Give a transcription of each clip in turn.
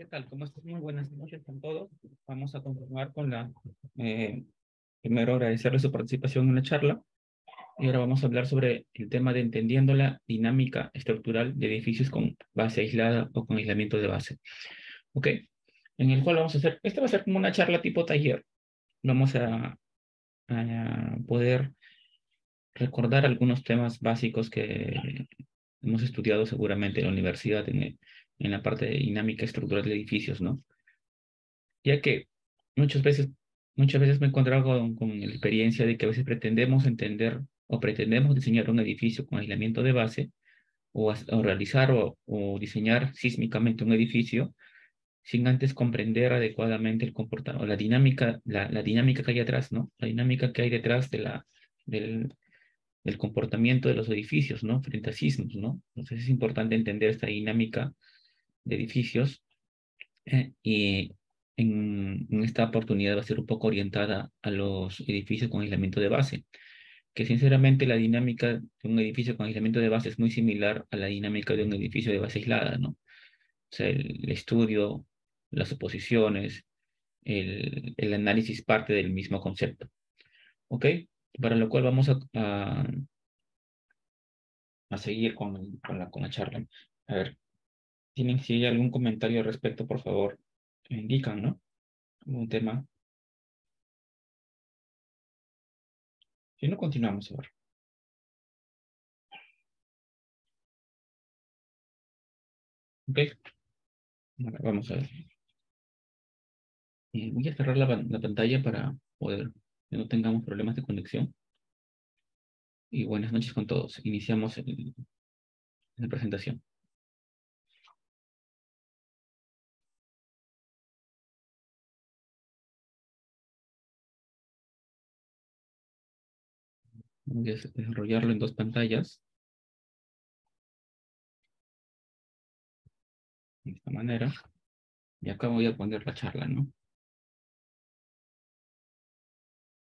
¿Qué tal? ¿Cómo estás? Muy buenas noches con todos. Vamos a continuar con eh, primero agradecerle su participación en la charla y ahora vamos a hablar sobre el tema de entendiendo la dinámica estructural de edificios con base aislada o con aislamiento de base. ¿Ok? En el cual vamos a hacer, esta va a ser como una charla tipo taller. Vamos a poder recordar algunos temas básicos que hemos estudiado seguramente en la universidad en la parte de dinámica estructural de edificios, ¿no? Ya que muchas veces, muchas veces me he encontrado con la experiencia de que a veces pretendemos entender o pretendemos diseñar un edificio con aislamiento de base o realizar o diseñar sísmicamente un edificio sin antes comprender adecuadamente el comportamiento, la dinámica que hay atrás, ¿no? La dinámica que hay detrás del comportamiento de los edificios, ¿no? Frente a sismos, ¿no? Entonces es importante entender esta dinámica de edificios y en esta oportunidad va a ser un poco orientada a los edificios con aislamiento de base, que sinceramente la dinámica de un edificio con aislamiento de base es muy similar a la dinámica de un edificio de base aislada, ¿no? O sea, el estudio, las suposiciones, el análisis parte del mismo concepto, ¿ok? Para lo cual vamos a seguir con la charla. A ver, si hay algún comentario al respecto, por favor, me indican, ¿no? Un tema. Si no, continuamos ahora. Ok, ahora vamos a ver. Voy a cerrar la pantalla para poder que no tengamos problemas de conexión. Y buenas noches con todos. Iniciamos la presentación. Voy a desarrollarlo en dos pantallas. De esta manera. Y acá voy a poner la charla, ¿no?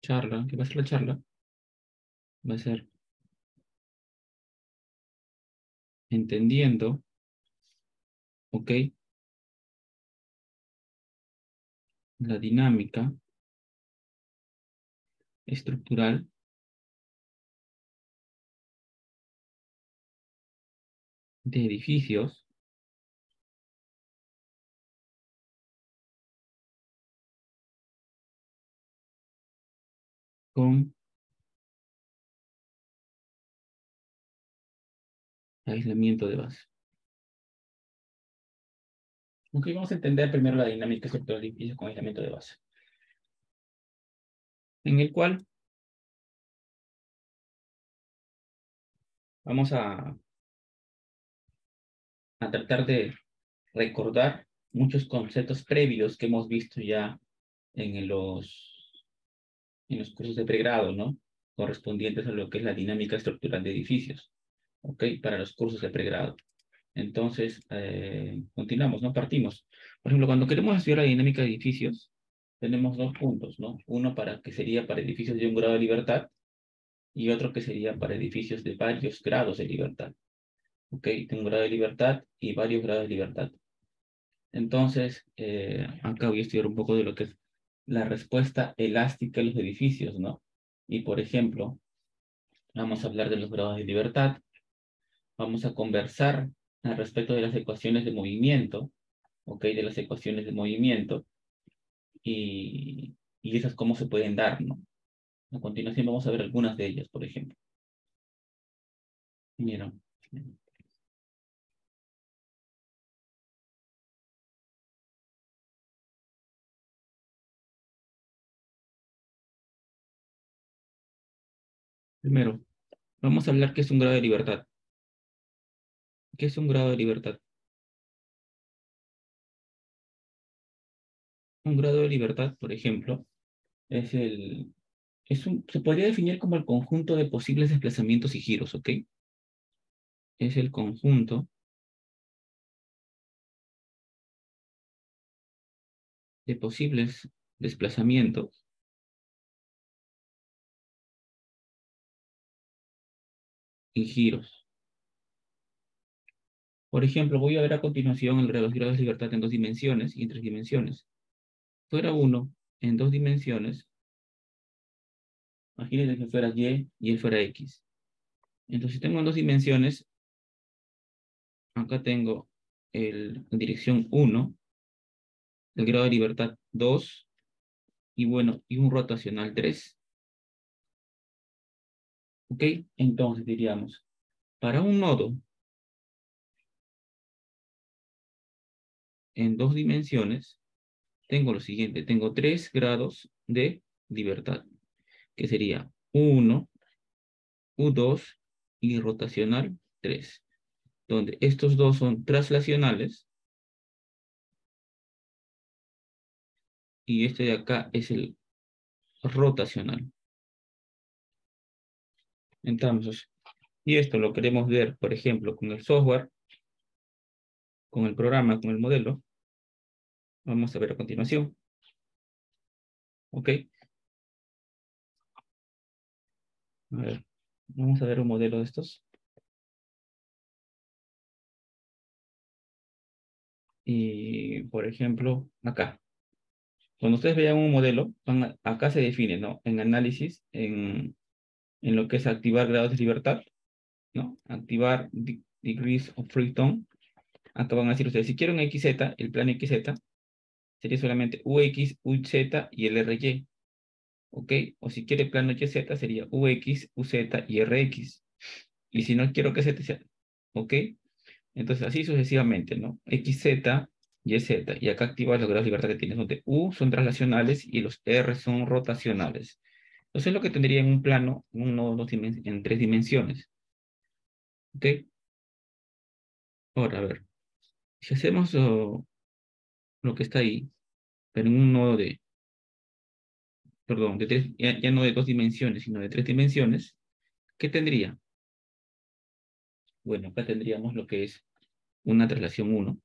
Charla, ¿qué va a ser la charla? Va a ser entendiendo, ¿ok? La dinámica estructural de edificios con aislamiento de base. Ok, vamos a entender primero la dinámica estructural de edificios con aislamiento de base. En el cual vamos a tratar de recordar muchos conceptos previos que hemos visto ya en en los cursos de pregrado, ¿no? Correspondientes a lo que es la dinámica estructural de edificios, ¿ok? Para los cursos de pregrado. Entonces, continuamos, ¿no? Partimos. Por ejemplo, cuando queremos estudiar la dinámica de edificios, tenemos dos puntos, ¿no? Uno que sería para edificios de un grado de libertad y otro que sería para edificios de varios grados de libertad, ¿ok? De un grado de libertad y varios grados de libertad. Entonces, acá voy a estudiar un poco de lo que es la respuesta elástica de los edificios, ¿no? Y por ejemplo, vamos a hablar de los grados de libertad, vamos a conversar al respecto de las ecuaciones de movimiento, ¿ok? De las ecuaciones de movimiento y esas cómo se pueden dar, ¿no? A continuación vamos a ver algunas de ellas, por ejemplo. Mira, primero, vamos a hablar qué es un grado de libertad. ¿Qué es un grado de libertad? Un grado de libertad, por ejemplo, es se podría definir como el conjunto de posibles desplazamientos y giros, ¿ok? Es el conjunto de posibles desplazamientos y giros. Por ejemplo, voy a ver a continuación el de los grados de libertad en dos dimensiones y en tres dimensiones. Fuera uno en dos dimensiones, imagínense que fuera y él fuera X. Entonces, si tengo en dos dimensiones, acá tengo en dirección 1, el grado de libertad 2, y bueno, y un rotacional 3. ¿Ok? Entonces diríamos, para un nodo en dos dimensiones, tengo lo siguiente, tengo 3 grados de libertad, que sería 1, U2 y rotacional 3, donde estos dos son traslacionales y este de acá es el rotacional. Entonces, y esto lo queremos ver, por ejemplo, con el software, con el programa, con el modelo. Vamos a ver a continuación. ¿Ok? A ver, vamos a ver un modelo de estos. Y, por ejemplo, acá. Cuando ustedes vean un modelo, acá se define, ¿no? En análisis, en lo que es activar grados de libertad, ¿no? Activar degrees of freedom. Acá van a decir ustedes, si quieren XZ, el plano XZ, sería solamente UX, UZ y el RY. ¿Ok? O si quiere plano YZ, sería UX, UZ y RX. Y si no quiero que Z sea, ¿ok? Entonces, así sucesivamente, ¿no? XZ, YZ. Y acá activas los grados de libertad que tienes, donde U son traslacionales y los R son rotacionales. Entonces, lo que tendría en un plano, en tres dimensiones. ¿Ok? Ahora, a ver. Si hacemos lo que está ahí, pero en un nodo de, perdón, de tres, ya no de dos dimensiones, sino de tres dimensiones, ¿qué tendría? Bueno, acá tendríamos lo que es una traslación 1.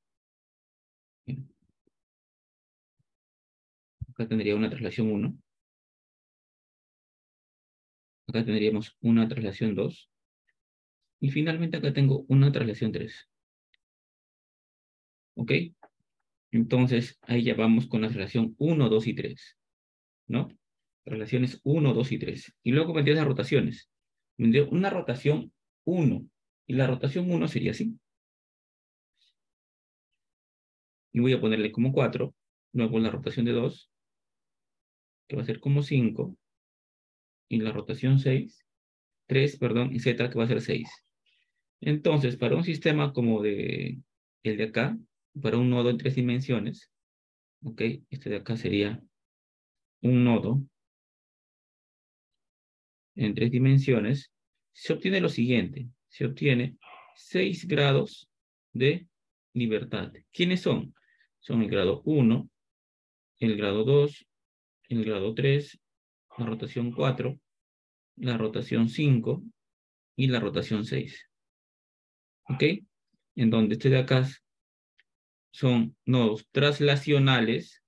Acá tendría una traslación 1. Acá tendríamos una traslación 2. Y finalmente acá tengo una traslación 3. ¿Ok? Entonces, ahí ya vamos con la traslación 1, 2 y 3. ¿No? Traslaciones 1, 2 y 3. Y luego vendría las rotaciones. Vendría una rotación 1. Y la rotación 1 sería así. Y voy a ponerle como 4. Luego la rotación de 2, que va a ser como 5. Y la rotación 3, perdón, y Z, que va a ser 6. Entonces, para un sistema como el de acá, para un nodo en tres dimensiones, ¿ok? Este de acá sería un nodo en tres dimensiones, se obtiene lo siguiente, se obtiene 6 grados de libertad. ¿Quiénes son? Son el grado 1, el grado 2, el grado 3, la rotación 4, la rotación 5 y la rotación 6. ¿Ok? En donde este de acá son nodos traslacionales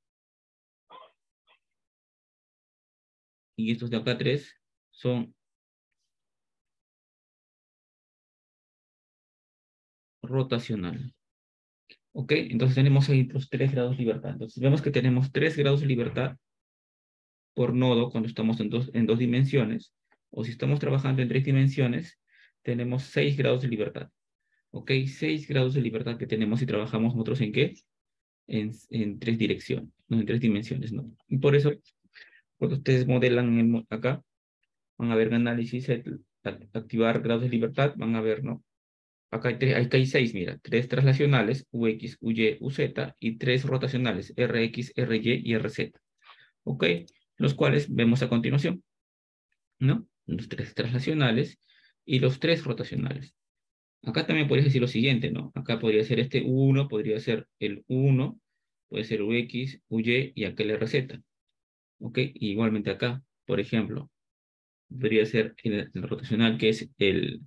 y estos de acá 3 son rotacionales. ¿Ok? Entonces tenemos ahí los 3 grados de libertad. Entonces vemos que tenemos 3 grados de libertad por nodo cuando estamos en dos dimensiones, o si estamos trabajando en tres dimensiones, tenemos 6 grados de libertad. ¿Ok? 6 grados de libertad que tenemos si trabajamos nosotros en qué? En tres direcciones, no en tres dimensiones, ¿no? Y por eso, cuando ustedes modelan acá, van a ver en análisis, activar grados de libertad, van a ver, ¿no? Acá hay 6, mira, 3 traslacionales, UX, UY, UZ, y 3 rotacionales, RX, RY y RZ. ¿Ok? Los cuales vemos a continuación, ¿no? Los 3 traslacionales y los 3 rotacionales. Acá también podrías decir lo siguiente, ¿no? Acá podría ser este 1, podría ser el 1, puede ser UX, UY y aquel RZ. ¿Ok? Y igualmente acá, por ejemplo, podría ser el rotacional que es el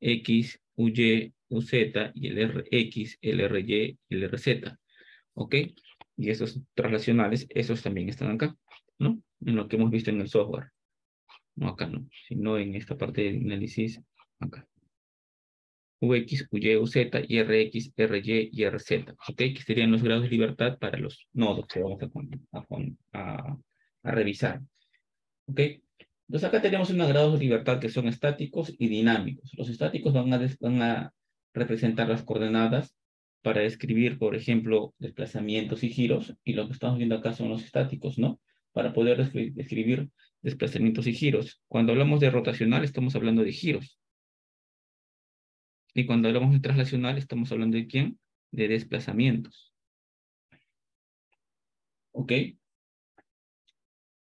X, UY, UZ y el RX, el RY y el RZ. ¿Ok? Y esos traslacionales, esos también están acá, ¿no? En lo que hemos visto en el software. No acá, no, sino en esta parte de análisis acá. Ux, Uy, Uz, y Rx, Ry y Rz, ¿ok? Que serían los grados de libertad para los nodos que vamos a revisar, ¿ok? Entonces acá tenemos unos grados de libertad que son estáticos y dinámicos. Los estáticos van a representar las coordenadas para describir, por ejemplo, desplazamientos y giros, y lo que estamos viendo acá son los estáticos, ¿no? Para poder describir desplazamientos y giros. Cuando hablamos de rotacional, estamos hablando de giros. Y cuando hablamos de traslacional, estamos hablando de ¿quién? De desplazamientos. ¿Ok?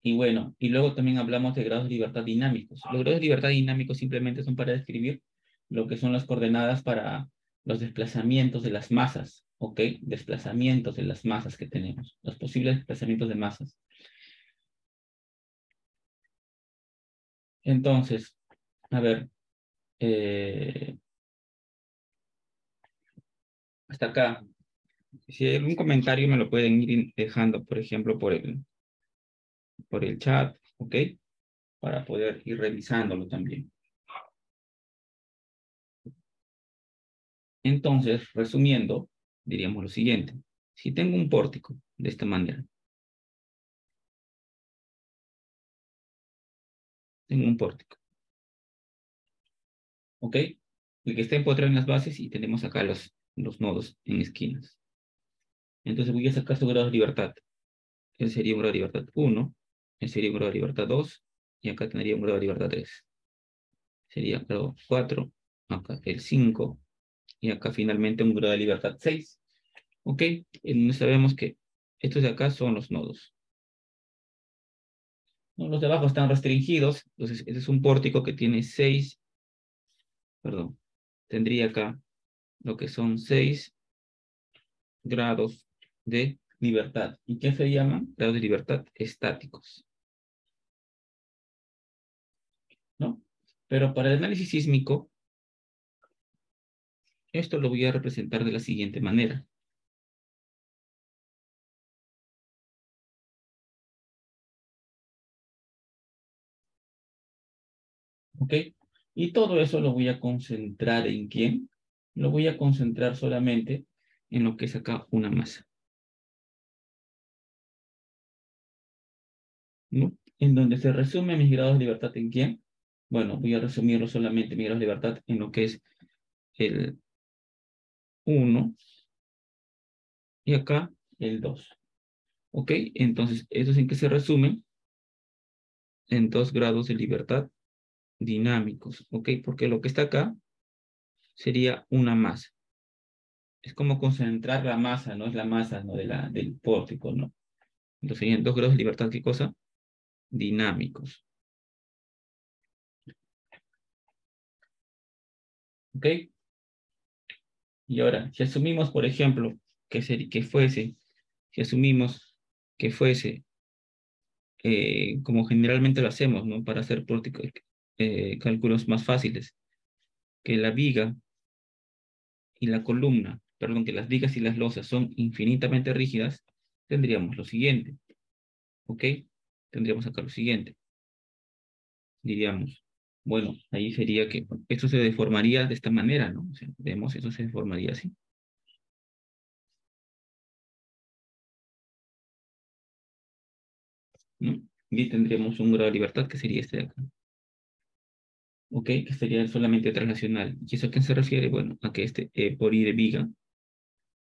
Y bueno, y luego también hablamos de grados de libertad dinámicos. Los grados de libertad dinámicos simplemente son para describir lo que son las coordenadas para los desplazamientos de las masas, ¿ok? Desplazamientos de las masas que tenemos, los posibles desplazamientos de masas. Entonces, a ver, hasta acá. Si hay algún comentario me lo pueden ir dejando, por ejemplo, por el chat, ¿ok? Para poder ir revisándolo también. Entonces, resumiendo, diríamos lo siguiente. Si tengo un pórtico de esta manera, tengo un pórtico, ¿ok? El que está empotrado en las bases y tenemos acá los nodos en esquinas. Entonces voy a sacar su grado de libertad. Ese sería un grado de libertad 1, ese sería un grado de libertad 2, y acá tendría un grado de libertad 3. Sería grado 4, acá el 5, y acá finalmente un grado de libertad 6. ¿Ok? Sabemos que estos de acá son los nodos. ¿No? Los de abajo están restringidos, entonces este es un pórtico que tiene 6, perdón, tendría acá lo que son 6 grados de libertad. ¿Y qué se llaman? Grados de libertad estáticos, ¿no? Pero para el análisis sísmico, esto lo voy a representar de la siguiente manera. ¿Ok? Y todo eso lo voy a concentrar ¿en quién? Lo voy a concentrar solamente en lo que es acá una masa, ¿no? En donde se resumen mis grados de libertad ¿en quién? Bueno, voy a resumirlo solamente mis grados de libertad en lo que es el 1 y acá el 2. ¿Ok? Entonces, ¿eso es en qué se resumen? En 2 grados de libertad dinámicos. ¿Ok? Porque lo que está acá sería una masa. Es como concentrar la masa, no es la masa, ¿no? Del pórtico, ¿no? Entonces serían 2 grados de libertad, ¿qué cosa? Dinámicos. ¿Ok? Y ahora, si asumimos, por ejemplo, si asumimos que fuese, como generalmente lo hacemos, ¿no? Para hacer cálculos más fáciles, que la viga y la columna, perdón, que las vigas y las losas son infinitamente rígidas, tendríamos lo siguiente, ¿ok? Tendríamos acá lo siguiente, diríamos, bueno, ahí sería que esto se deformaría de esta manera, ¿no? O sea, vemos, eso se deformaría así, ¿no? Y tendríamos un grado de libertad que sería este de acá, ¿ok? Que sería solamente traslacional. ¿Y eso a qué se refiere? Bueno, a que este por I de viga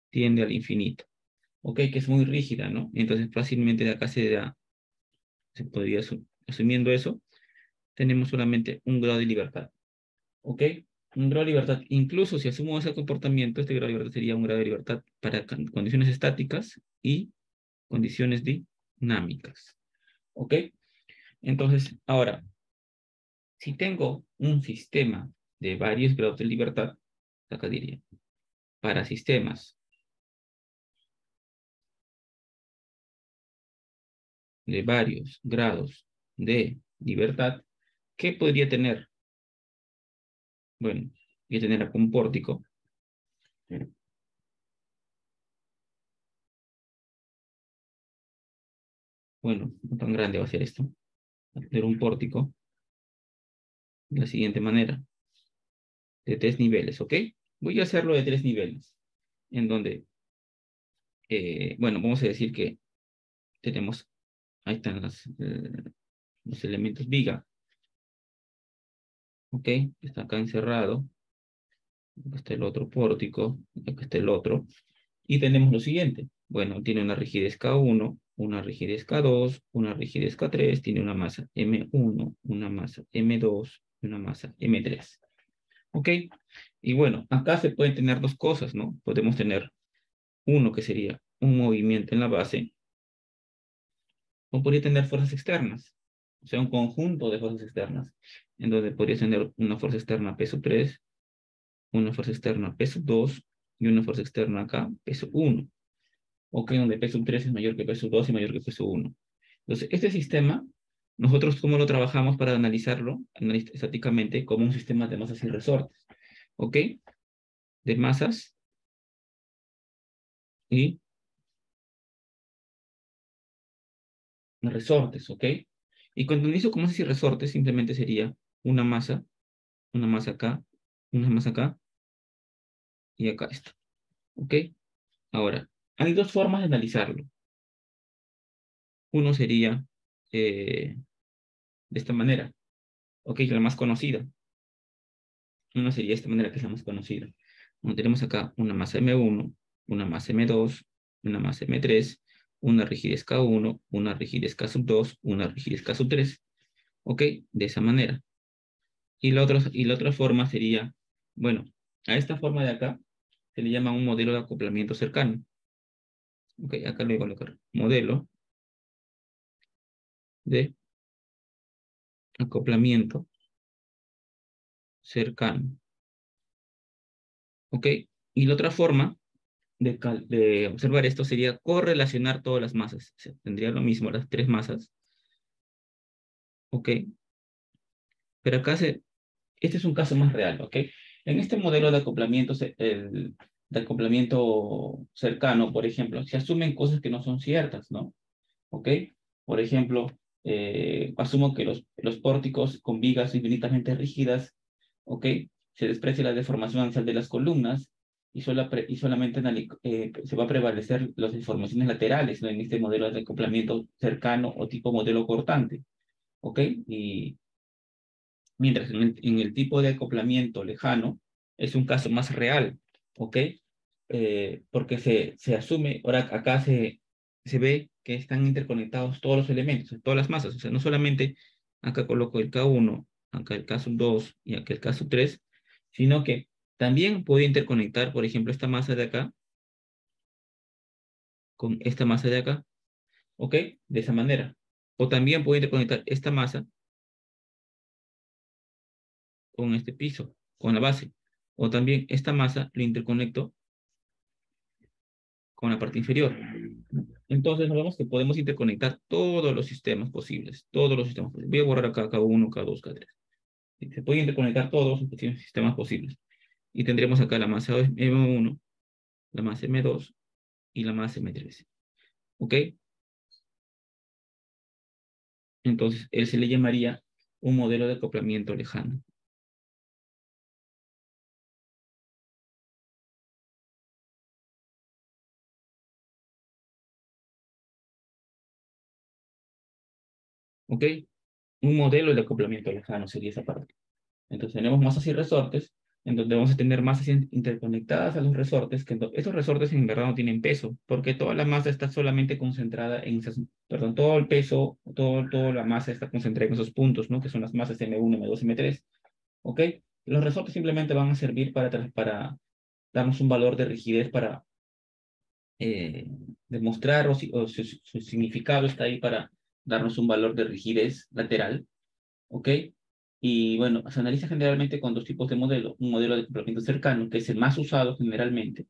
tiende al infinito, ¿ok? Que es muy rígida, ¿no? Entonces fácilmente de acá se podría, asumiendo eso, tenemos solamente un grado de libertad, ¿ok? Un grado de libertad, incluso si asumo ese comportamiento, este grado de libertad sería un grado de libertad para condiciones estáticas y condiciones dinámicas, ¿ok? Entonces, ahora, si tengo un sistema de varios grados de libertad, acá diría, para sistemas de varios grados de libertad, ¿qué podría tener? Bueno, voy a tener acá un pórtico. Bueno, no tan grande va a ser esto. Va a tener un pórtico de la siguiente manera, de 3 niveles, ¿ok? Voy a hacerlo de 3 niveles, en donde, bueno, vamos a decir que tenemos, ahí están los elementos viga, ¿ok? Está acá encerrado, acá está el otro pórtico, acá está el otro, y tenemos lo siguiente. Bueno, tiene una rigidez K1, una rigidez K2, una rigidez K3, tiene una masa M1, una masa M2, y una masa M3. ¿Ok? Y bueno, acá se pueden tener dos cosas, ¿no? Podemos tener uno que sería un movimiento en la base, o podría tener fuerzas externas, o sea, un conjunto de fuerzas externas, en donde podría tener una fuerza externa peso 3, una fuerza externa peso 2 y una fuerza externa acá peso 1. Ok, donde peso 3 es mayor que peso 2 y mayor que peso 1. Entonces, este sistema, nosotros cómo lo trabajamos para analizarlo, estáticamente, como un sistema de masas y resortes. ¿Ok? De masas y resortes, ¿ok? Y cuando analizo como masas y resortes, simplemente sería una masa acá, una masa acá y acá esto, ¿ok? Ahora, hay dos formas de analizarlo. Uno sería de esta manera, ¿ok? La más conocida. Una sería de esta manera, que es la más conocida. Bueno, tenemos acá una masa M1, una masa M2, una masa M3, una rigidez K1, una rigidez K sub 2, una rigidez K sub 3. ¿Ok? De esa manera. Y la otra forma sería, bueno, a esta forma de acá se le llama un modelo de acoplamiento cercano. ¿Ok? Acá le voy a colocar modelo de acoplamiento cercano. ¿Ok? Y la otra forma de observar esto sería correlacionar todas las masas. O sea, tendría lo mismo las tres masas. ¿Ok? Pero este es un caso más real. ¿Ok? En este modelo de acoplamiento, de acoplamiento cercano, por ejemplo, se asumen cosas que no son ciertas, ¿no? ¿Ok? Por ejemplo, asumo que los pórticos con vigas infinitamente rígidas, ¿ok? Se desprecia la deformación axial de las columnas y solamente se va a prevalecer las deformaciones laterales, ¿no? En este modelo de acoplamiento cercano o tipo modelo cortante, ¿ok? Y mientras en el tipo de acoplamiento lejano es un caso más real, ¿ok? Porque se asume, ahora acá se ve que están interconectados todos los elementos, todas las masas, o sea, no solamente acá coloco el K1, acá el K2 y acá el K3, sino que también puedo interconectar, por ejemplo, esta masa de acá con esta masa de acá, ¿ok? De esa manera. O también puedo interconectar esta masa con este piso, con la base. O también esta masa lo interconecto con la parte inferior. Entonces nos vemos que podemos interconectar todos los sistemas posibles, todos los sistemas posibles. Voy a borrar acá K1, K2, K3. Se pueden interconectar todos los sistemas posibles. Y tendremos acá la masa M1, la masa M2 y la masa M3. ¿Ok? Entonces, él se le llamaría un modelo de acoplamiento lejano. ¿Ok? Un modelo de acoplamiento lejano sería esa parte. Entonces tenemos masas y resortes, en donde vamos a tener masas interconectadas a los resortes, que estos resortes en verdad no tienen peso, porque toda la masa está solamente concentrada en esas, perdón, todo el peso, toda la masa está concentrada en esos puntos, ¿no? Que son las masas M1, M2, M3, ¿ok? Los resortes simplemente van a servir para darnos un valor de rigidez para eh, demostrar o su significado está ahí para darnos un valor de rigidez lateral, ¿ok? Y bueno, se analiza generalmente con dos tipos de modelo, un modelo de acoplamiento cercano, que es el más usado generalmente,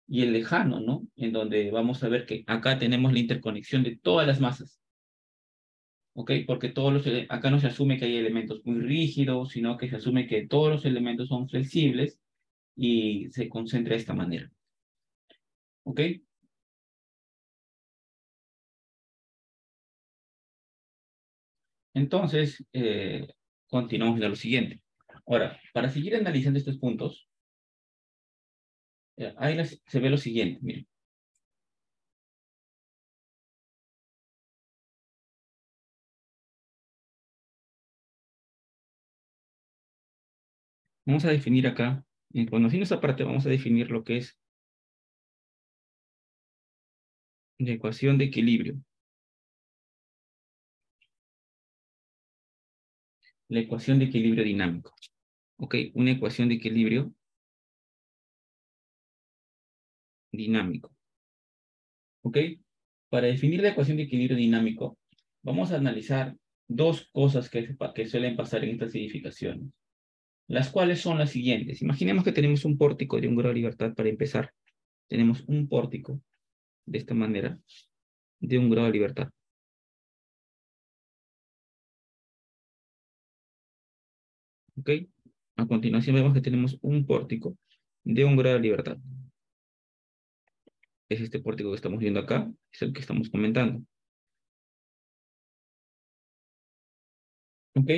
y el lejano, ¿no? En donde vamos a ver que acá tenemos la interconexión de todas las masas, ¿ok? Porque acá no se asume que hay elementos muy rígidos, sino que se asume que todos los elementos son flexibles y se concentra de esta manera, ¿ok? Entonces, continuamos a lo siguiente. Ahora, para seguir analizando estos puntos, Ya, ahí se ve lo siguiente, miren. Vamos a definir acá, conociendo esta parte, vamos a definir lo que es la ecuación de equilibrio. La ecuación de equilibrio dinámico. Ok, una ecuación de equilibrio dinámico. Ok, para definir la ecuación de equilibrio dinámico, vamos a analizar dos cosas que suelen pasar en estas edificaciones, las cuales son las siguientes. Imaginemos que tenemos un pórtico de un grado de libertad para empezar. Tenemos un pórtico de esta manera, de un grado de libertad. ¿Ok? A continuación vemos que tenemos un pórtico de un grado de libertad. Es este pórtico que estamos viendo acá, es el que estamos comentando. ¿Ok?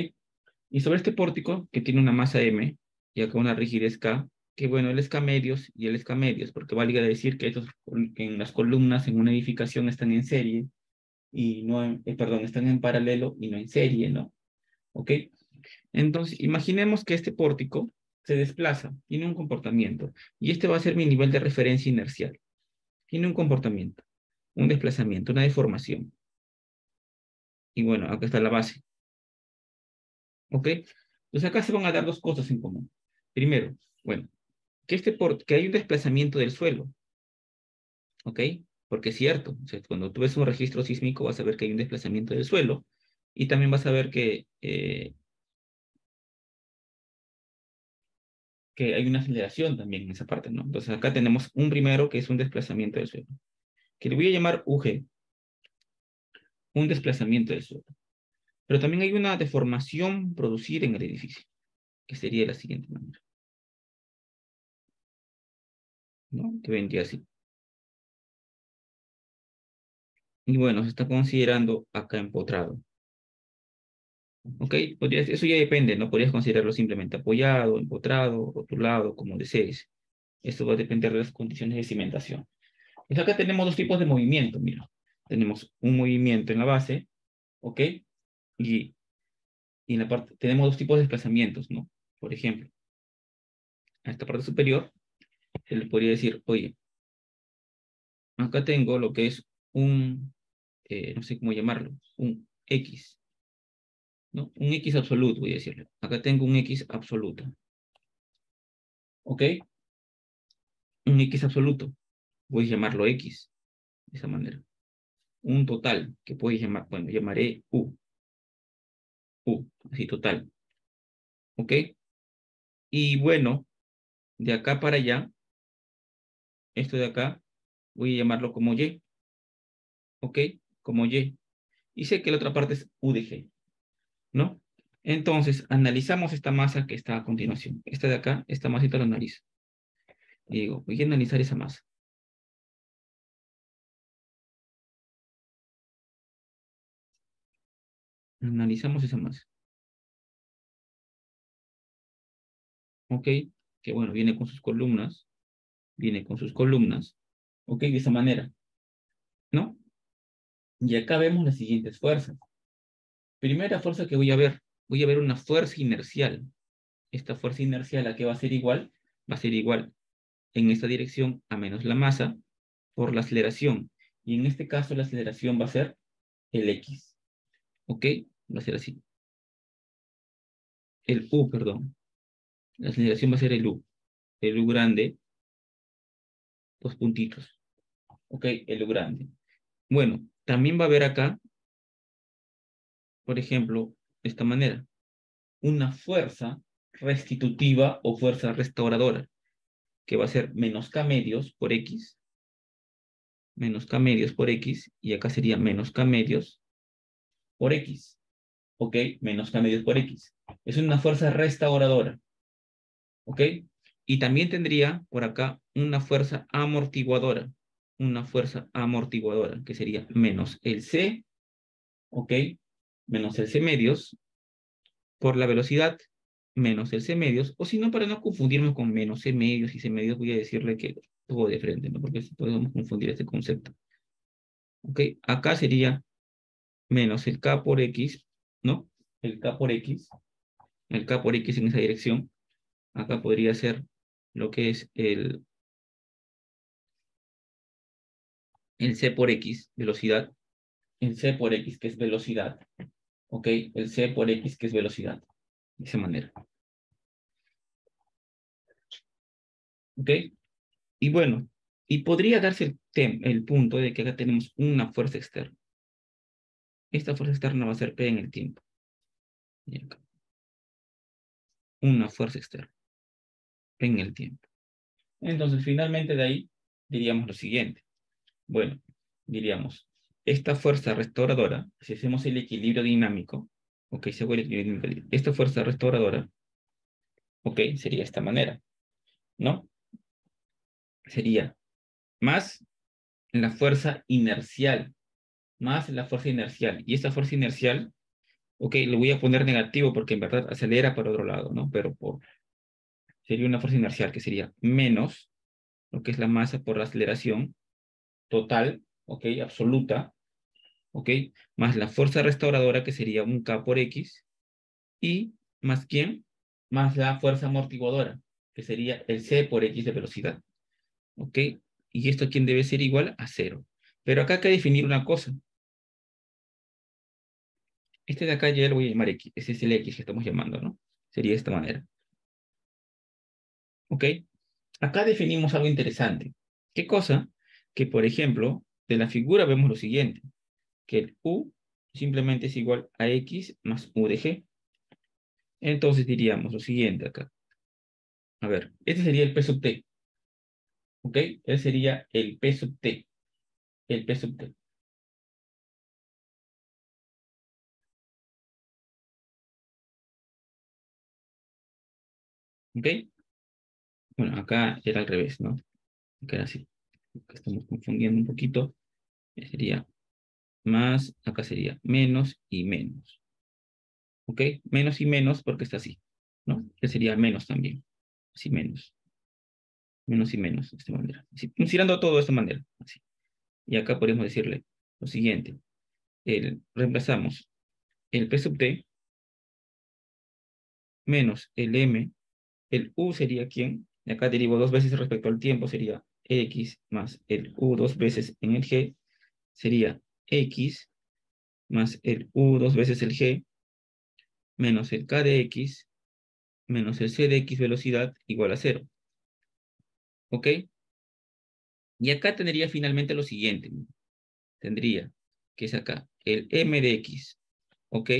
Y sobre este pórtico, que tiene una masa M, y acá una rigidez K, que bueno, el es K medios y el es K medios, porque valga decir que estos, en las columnas en una edificación están en serie, y no perdón, están en paralelo y no en serie, ¿no? ¿Ok? Entonces, imaginemos que este pórtico se desplaza, tiene un comportamiento, y este va a ser mi nivel de referencia inercial. Tiene un comportamiento, un desplazamiento, una deformación. Y bueno, acá está la base. ¿Ok? Entonces acá se van a dar dos cosas en común. Primero, bueno, que hay un desplazamiento del suelo. ¿Ok? Porque es cierto, o sea, cuando tú ves un registro sísmico vas a ver que hay un desplazamiento del suelo y también vas a ver que hay una aceleración también en esa parte, ¿no? Entonces acá tenemos un primero que es un desplazamiento del suelo, que le voy a llamar UG, un desplazamiento del suelo. Pero también hay una deformación producida en el edificio, que sería de la siguiente manera, ¿no? Que vendría así. Y bueno, se está considerando acá empotrado. ¿Ok? Eso ya depende, ¿no? Podrías considerarlo simplemente apoyado, empotrado, rotulado, como desees. Esto va a depender de las condiciones de cimentación. Pues acá tenemos dos tipos de movimiento, mira. Tenemos un movimiento en la base, ¿ok? Y, y en la parte, tenemos dos tipos de desplazamientos, ¿no? Por ejemplo, a esta parte superior se le podría decir, oye, acá tengo lo que es no sé cómo llamarlo, un X, ¿no? Un X absoluto, voy a decirle. Acá tengo un X absoluto, ¿ok? Un X absoluto, voy a llamarlo X, de esa manera. Un total, que puedes llamar, bueno, llamaré así total, ¿ok? Y bueno, de acá para allá, esto de acá, voy a llamarlo como Y, ¿ok? Como Y. Y sé que la otra parte es U de G, ¿no? Entonces, analizamos esta masa que está a continuación. Esta de acá, esta masita la analizo. Y digo, voy a analizar esa masa. Analizamos esa masa, ¿ok? Que bueno, viene con sus columnas, ¿ok? De esa manera, ¿no? Y acá vemos las siguientes fuerzas. Primera fuerza que voy a ver una fuerza inercial. Esta fuerza inercial, ¿a qué va a ser igual? Va a ser igual en esta dirección a menos la masa por la aceleración. Y en este caso la aceleración va a ser el X. ¿Ok? Va a ser así. El U, perdón. La aceleración va a ser el U. El U grande, dos puntitos. ¿Ok? El U grande. Bueno, también va a haber acá, por ejemplo, de esta manera, una fuerza restitutiva o fuerza restauradora, que va a ser menos K medios por X, menos K medios por X, y acá sería menos K medios por X. ¿Ok? Menos K medios por X. Es una fuerza restauradora. ¿Ok? Y también tendría por acá una fuerza amortiguadora, que sería menos el C, ¿ok? Menos el C medios por la velocidad, menos el C medios, o si no, para no confundirme con menos C medios y C medios, voy a decirle que todo de frente, ¿no? Porque podemos confundir este concepto. ¿Ok? Acá sería menos el K por X, ¿no? El K por X, el K por X en esa dirección. Acá podría ser lo que es el C por X, velocidad. El C por X, que es velocidad. ¿Ok? El C por X, que es velocidad. De esa manera. ¿Ok? Y bueno, y podría darse el punto de que acá tenemos una fuerza externa. Esta fuerza externa va a ser P en el tiempo. Y acá. Una fuerza externa. P en el tiempo. Entonces, finalmente de ahí diríamos lo siguiente. Bueno, diríamos, esta fuerza restauradora, si hacemos el equilibrio dinámico, ok, se vuelve equilibrio dinámico. Esta fuerza restauradora, ok, sería de esta manera, ¿no? Sería más la fuerza inercial, más la fuerza inercial. Y esta fuerza inercial, ok, le voy a poner negativo porque en verdad acelera para otro lado, ¿no? Pero sería una fuerza inercial que sería menos lo que es la masa por la aceleración total, ok, absoluta, ok, más la fuerza restauradora que sería un K por X, y más quién, más la fuerza amortiguadora, que sería el C por X de velocidad, ok, y esto quién debe ser igual a cero. Pero acá hay que definir una cosa. Este de acá ya lo voy a llamar X, ese es el X que estamos llamando, ¿no? Sería de esta manera, ok. Acá definimos algo interesante. ¿Qué cosa? Que, por ejemplo, de la figura vemos lo siguiente, que el U simplemente es igual a X más U de G. Entonces diríamos lo siguiente acá. A ver, este sería el P sub T, ¿ok? Este sería el P sub T, el P sub T, ¿ok? Bueno, acá era al revés, ¿no? Acá era así. Acá estamos confundiendo un poquito. Sería más, acá sería menos y menos, ¿ok? Menos y menos porque está así, ¿no? Que sería menos también, así menos y menos, de esta manera. Así, considerando todo de esta manera, así. Y acá podemos decirle lo siguiente. Reemplazamos el P sub T menos el M, el U sería ¿quién? Y acá derivo dos veces respecto al tiempo, sería X más el U dos veces en el G, sería X más el U dos veces el G, menos el K de X, menos el C de X velocidad, igual a cero. ¿Ok? Y acá tendría finalmente lo siguiente. Tendría, que es acá, el M de X, ¿ok?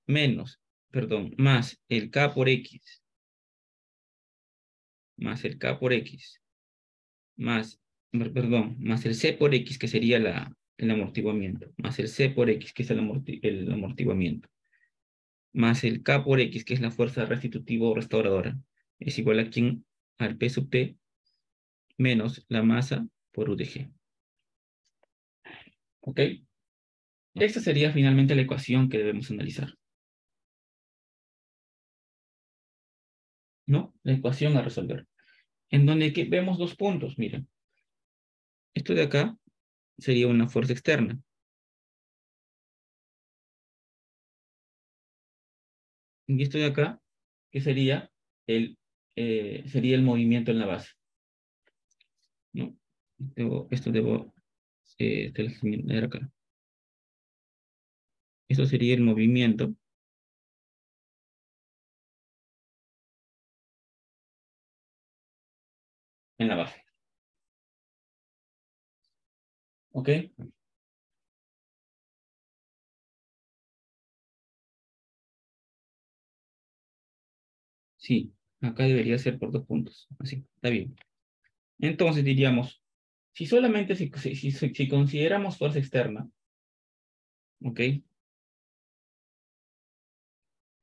Menos, perdón, más el K por X, más el K por X, más, perdón, más el C por X, que sería el amortiguamiento, más el C por X, que es el amortiguamiento, más el K por X, que es la fuerza restitutiva o restauradora, es igual a quién, al P sub T, menos la masa por U de G. ¿Ok? Esta sería finalmente la ecuación que debemos analizar, ¿no? La ecuación a resolver. En donde vemos dos puntos, miren. Esto de acá sería una fuerza externa. Y esto de acá, que sería el movimiento en la base, ¿no? Esto debo tener acá. Esto sería el movimiento en la base. ¿Ok? Sí, acá debería ser por dos puntos. Así, está bien. Entonces diríamos, si solamente si consideramos fuerza externa, ¿ok?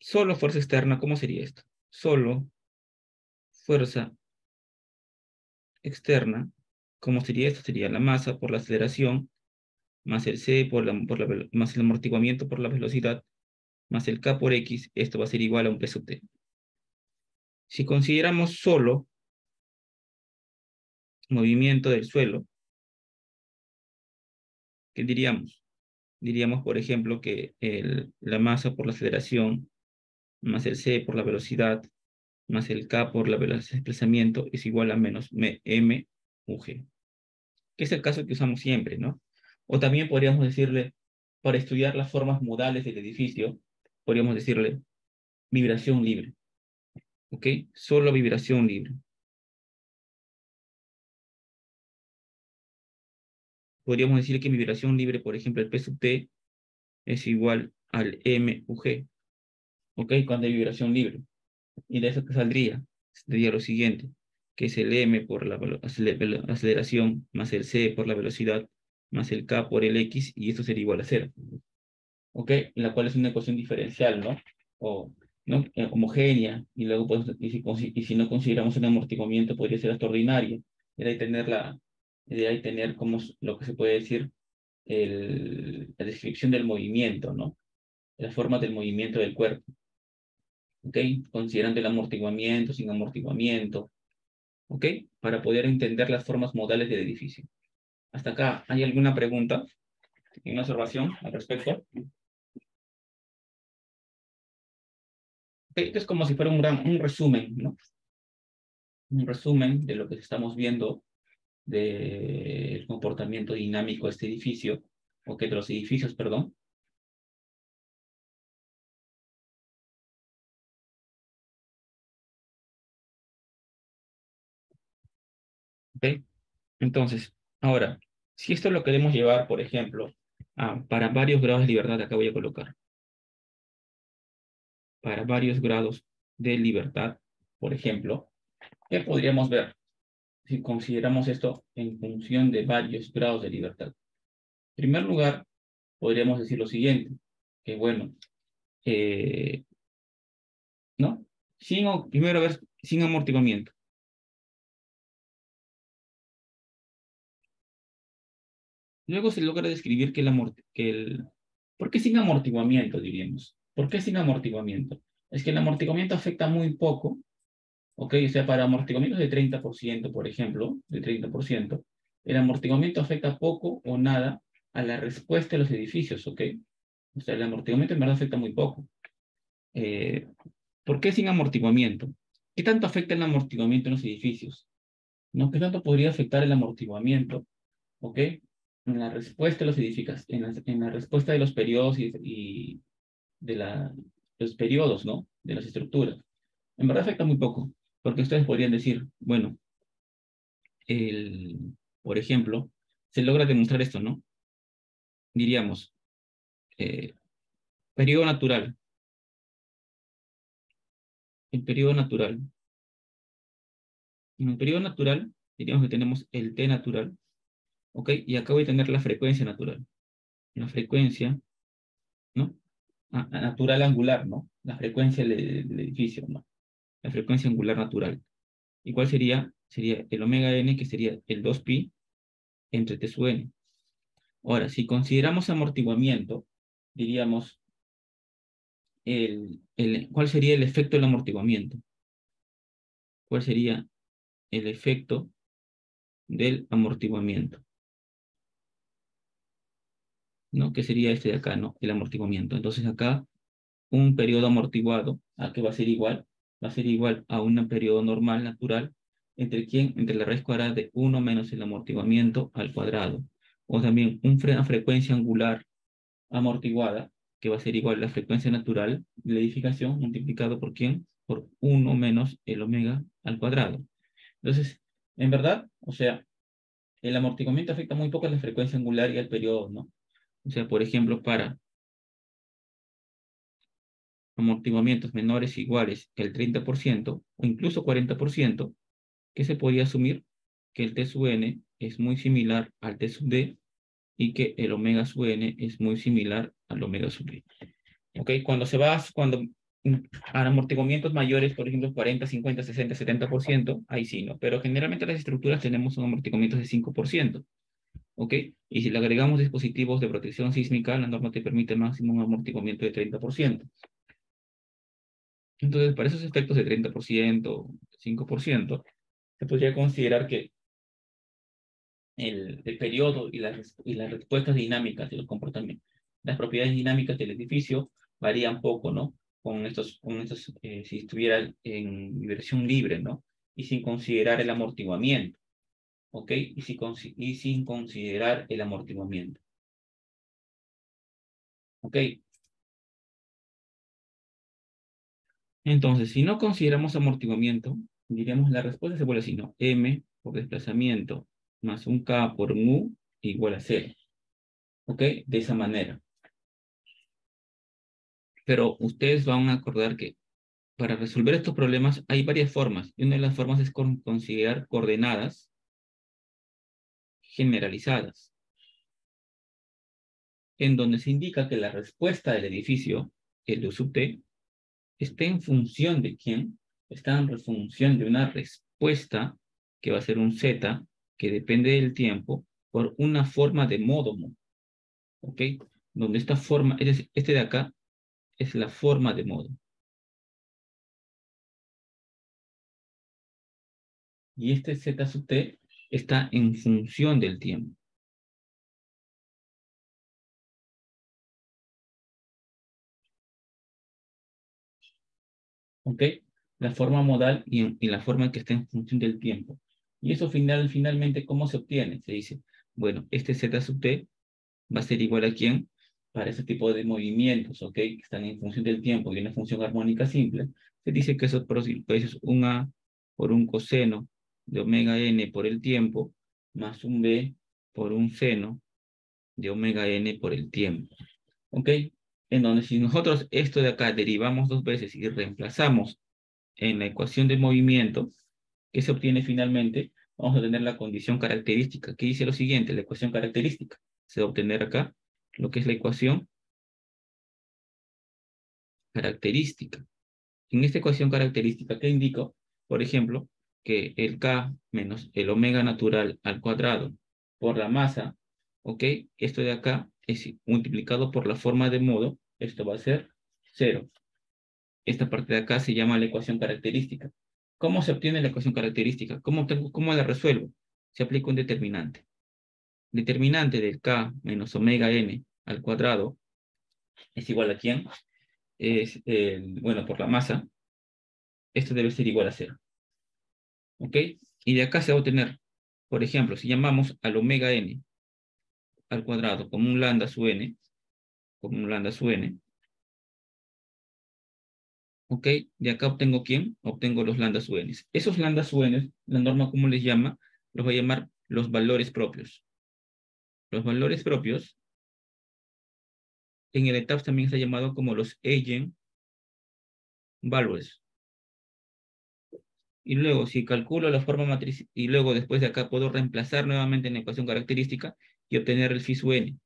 Solo fuerza externa, ¿cómo sería esto? Solo fuerza externa, ¿cómo sería esto? Sería la masa por la aceleración, más el C más el amortiguamiento por la velocidad, más el K por X, esto va a ser igual a un P sub T. Si consideramos solo movimiento del suelo, ¿qué diríamos? Diríamos, por ejemplo, que la masa por la aceleración, más el c por la velocidad, más el k por la velocidad de desplazamiento, es igual a menos m g, que es el caso que usamos siempre, ¿no? O también podríamos decirle, para estudiar las formas modales del edificio, podríamos decirle vibración libre, ¿ok? Solo vibración libre. Podríamos decir que mi vibración libre, por ejemplo, el P sub T es igual al M UG, ¿ok? Cuando hay vibración libre. Y de eso que saldría, sería lo siguiente, que es el M por la aceleración, más el C por la velocidad, más el K por el X, y esto sería igual a cero, ¿ok? La cual es una ecuación diferencial, ¿no? O, ¿no? Homogénea, y luego, pues, y si no consideramos un amortiguamiento, podría ser hasta ordinaria. Y de ahí tener de ahí tener como lo que se puede decir la descripción del movimiento, ¿no? Las formas del movimiento del cuerpo, ¿ok? Considerando el amortiguamiento, sin amortiguamiento, ¿ok? Para poder entender las formas modales del edificio. Hasta acá, ¿hay alguna pregunta? ¿Una observación al respecto? Esto es como si fuera un resumen, ¿no? Un resumen de lo que estamos viendo del comportamiento dinámico de este edificio, o que de los edificios, perdón. ¿Ok? Entonces, ahora, si esto lo queremos llevar, por ejemplo, para varios grados de libertad, acá voy a colocar, para varios grados de libertad, por ejemplo, ¿qué podríamos ver si consideramos esto en función de varios grados de libertad? En primer lugar, podríamos decir lo siguiente, que bueno, eh, ¿no? Primero, a ver, sin amortiguamiento. Luego se logra describir ¿por qué sin amortiguamiento, diríamos? ¿Por qué sin amortiguamiento? Es que el amortiguamiento afecta muy poco, ¿ok? O sea, para amortiguamientos de 30%, por ejemplo, de 30%, el amortiguamiento afecta poco o nada a la respuesta de los edificios, ¿ok? O sea, el amortiguamiento en verdad afecta muy poco. Eh, ¿Por qué sin amortiguamiento? ¿Qué tanto afecta el amortiguamiento en los edificios? ¿No? ¿Qué tanto podría afectar el amortiguamiento, ¿ok? En la respuesta de los edificios, en la respuesta de los periodos y de los periodos, ¿no? De las estructuras. En verdad afecta muy poco, porque ustedes podrían decir, bueno, por ejemplo, se logra demostrar esto, ¿no? Diríamos, eh, periodo natural. El periodo natural. En el periodo natural, diríamos que tenemos el T natural, ¿ok? Y acá voy a tener la frecuencia natural. La frecuencia, ¿no? Natural angular, ¿no? La frecuencia del edificio, ¿no? La frecuencia angular natural. ¿Y cuál sería? Sería el omega n, que sería el 2pi entre T sub n. Ahora, si consideramos amortiguamiento, diríamos, ¿cuál sería el efecto del amortiguamiento? ¿Cuál sería el efecto del amortiguamiento? ¿No? ¿Qué sería este de acá, no? El amortiguamiento. Entonces acá, un periodo amortiguado, ¿a qué va a ser igual? Va a ser igual a un periodo normal, natural, ¿entre quién? Entre la raíz cuadrada de 1 menos el amortiguamiento al cuadrado. O también una frecuencia angular amortiguada, que va a ser igual a la frecuencia natural de la edificación multiplicado por quién? Por 1 menos el omega al cuadrado. Entonces, en verdad, o sea, el amortiguamiento afecta muy poco a la frecuencia angular y al periodo, ¿no? O sea, por ejemplo, para amortiguamientos menores o iguales que el 30% o incluso 40%, que se podría asumir que el T sub n es muy similar al T sub d y que el omega sub n es muy similar al omega sub d. ¿Ok? Cuando a amortiguamientos mayores, por ejemplo, 40, 50, 60, 70%, ahí sí, ¿no? Pero generalmente las estructuras tenemos un amortiguamiento de 5%. ¿Ok? Y si le agregamos dispositivos de protección sísmica, la norma te permite máximo un amortiguamiento de 30%. Entonces, para esos efectos de 30%, 5%, se podría considerar que el periodo y las respuestas dinámicas de los comportamientos. Las propiedades dinámicas del edificio varían poco, ¿no? Si estuviera en versión libre, ¿no? Y sin considerar el amortiguamiento, ¿ok? Y sin considerar el amortiguamiento, ¿ok? Entonces, si no consideramos amortiguamiento, diríamos la respuesta se vuelve así, ¿no? M por desplazamiento más un K por un U igual a 0, ¿ok? De esa manera. Pero ustedes van a acordar que para resolver estos problemas hay varias formas. Y una de las formas es considerar coordenadas generalizadas, en donde se indica que la respuesta del edificio, el U sub T, está en función de quién, está en función de una respuesta que va a ser un Z, que depende del tiempo, por una forma de módomo, ¿ok? Donde esta forma, este de acá, es la forma de modo. Y este Z sub T está en función del tiempo. ¿Ok? La forma modal y la forma que está en función del tiempo. Y eso finalmente, ¿cómo se obtiene? Se dice, bueno, este Z sub T va a ser igual a quién para ese tipo de movimientos, ¿ok? Que están en función del tiempo y una función armónica simple. Se dice que eso es un A por un coseno de omega n por el tiempo más un B por un seno de omega n por el tiempo. ¿Ok? En donde si nosotros esto de acá derivamos dos veces y reemplazamos en la ecuación de movimiento, que se obtiene finalmente, vamos a tener la condición característica, que dice lo siguiente, la ecuación característica. Se va a obtener acá lo que es la ecuación característica. En esta ecuación característica, ¿qué indico? Por ejemplo, que el K menos el omega natural al cuadrado por la masa, ¿ok? Esto de acá es multiplicado por la forma de modo, esto va a ser 0. Esta parte de acá se llama la ecuación característica. ¿Cómo se obtiene la ecuación característica? ¿Cómo la resuelvo? Se aplica un determinante. Determinante del K menos omega n al cuadrado es igual a ¿quién? Es, bueno, por la masa. Esto debe ser igual a 0. ¿Ok? Y de acá se va a obtener, por ejemplo, si llamamos al omega n al cuadrado como un lambda sub n, como un lambda sub n, ¿ok? De acá obtengo ¿quién? Obtengo los lambda sub n. Esos lambda sub n, la norma, ¿cómo les llama? Los va a llamar los valores propios. Los valores propios, en el ETABS también se ha llamado como los eigen values. Y luego, si calculo la forma matriz, y luego después de acá puedo reemplazar nuevamente en la ecuación característica y obtener el phi sub n.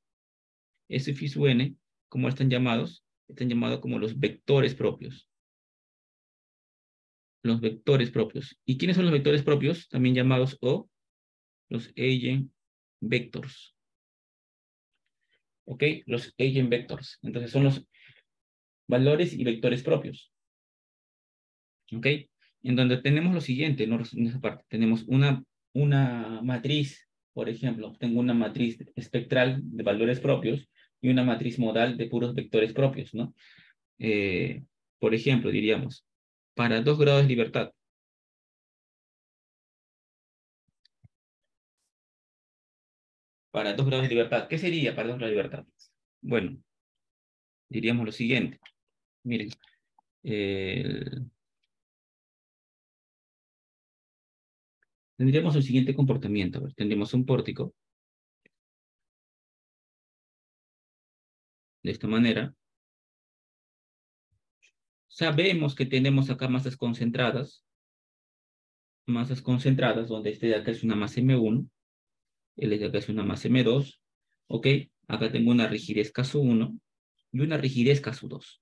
Ese phi sub n, ¿cómo están llamados? Están llamados como los vectores propios. Los vectores propios. ¿Y quiénes son los vectores propios? También llamados o los eigenvectors. ¿Ok? Los eigenvectors. Entonces son los valores y vectores propios. ¿Ok? En donde tenemos lo siguiente, ¿no? En esa parte tenemos una matriz, por ejemplo, tengo una matriz espectral de valores propios y una matriz modal de puros vectores propios, ¿no? Por ejemplo, diríamos, para 2 grados de libertad. Para 2 grados de libertad. ¿Qué sería para 2 grados de libertad? Bueno, diríamos lo siguiente. Miren, tendríamos el siguiente comportamiento. A ver, tendríamos un pórtico de esta manera. Sabemos que tenemos acá masas concentradas, donde este de acá es una masa M1, el de acá es una masa M2, ¿ok? Acá tengo una rigidez K1 y una rigidez K2.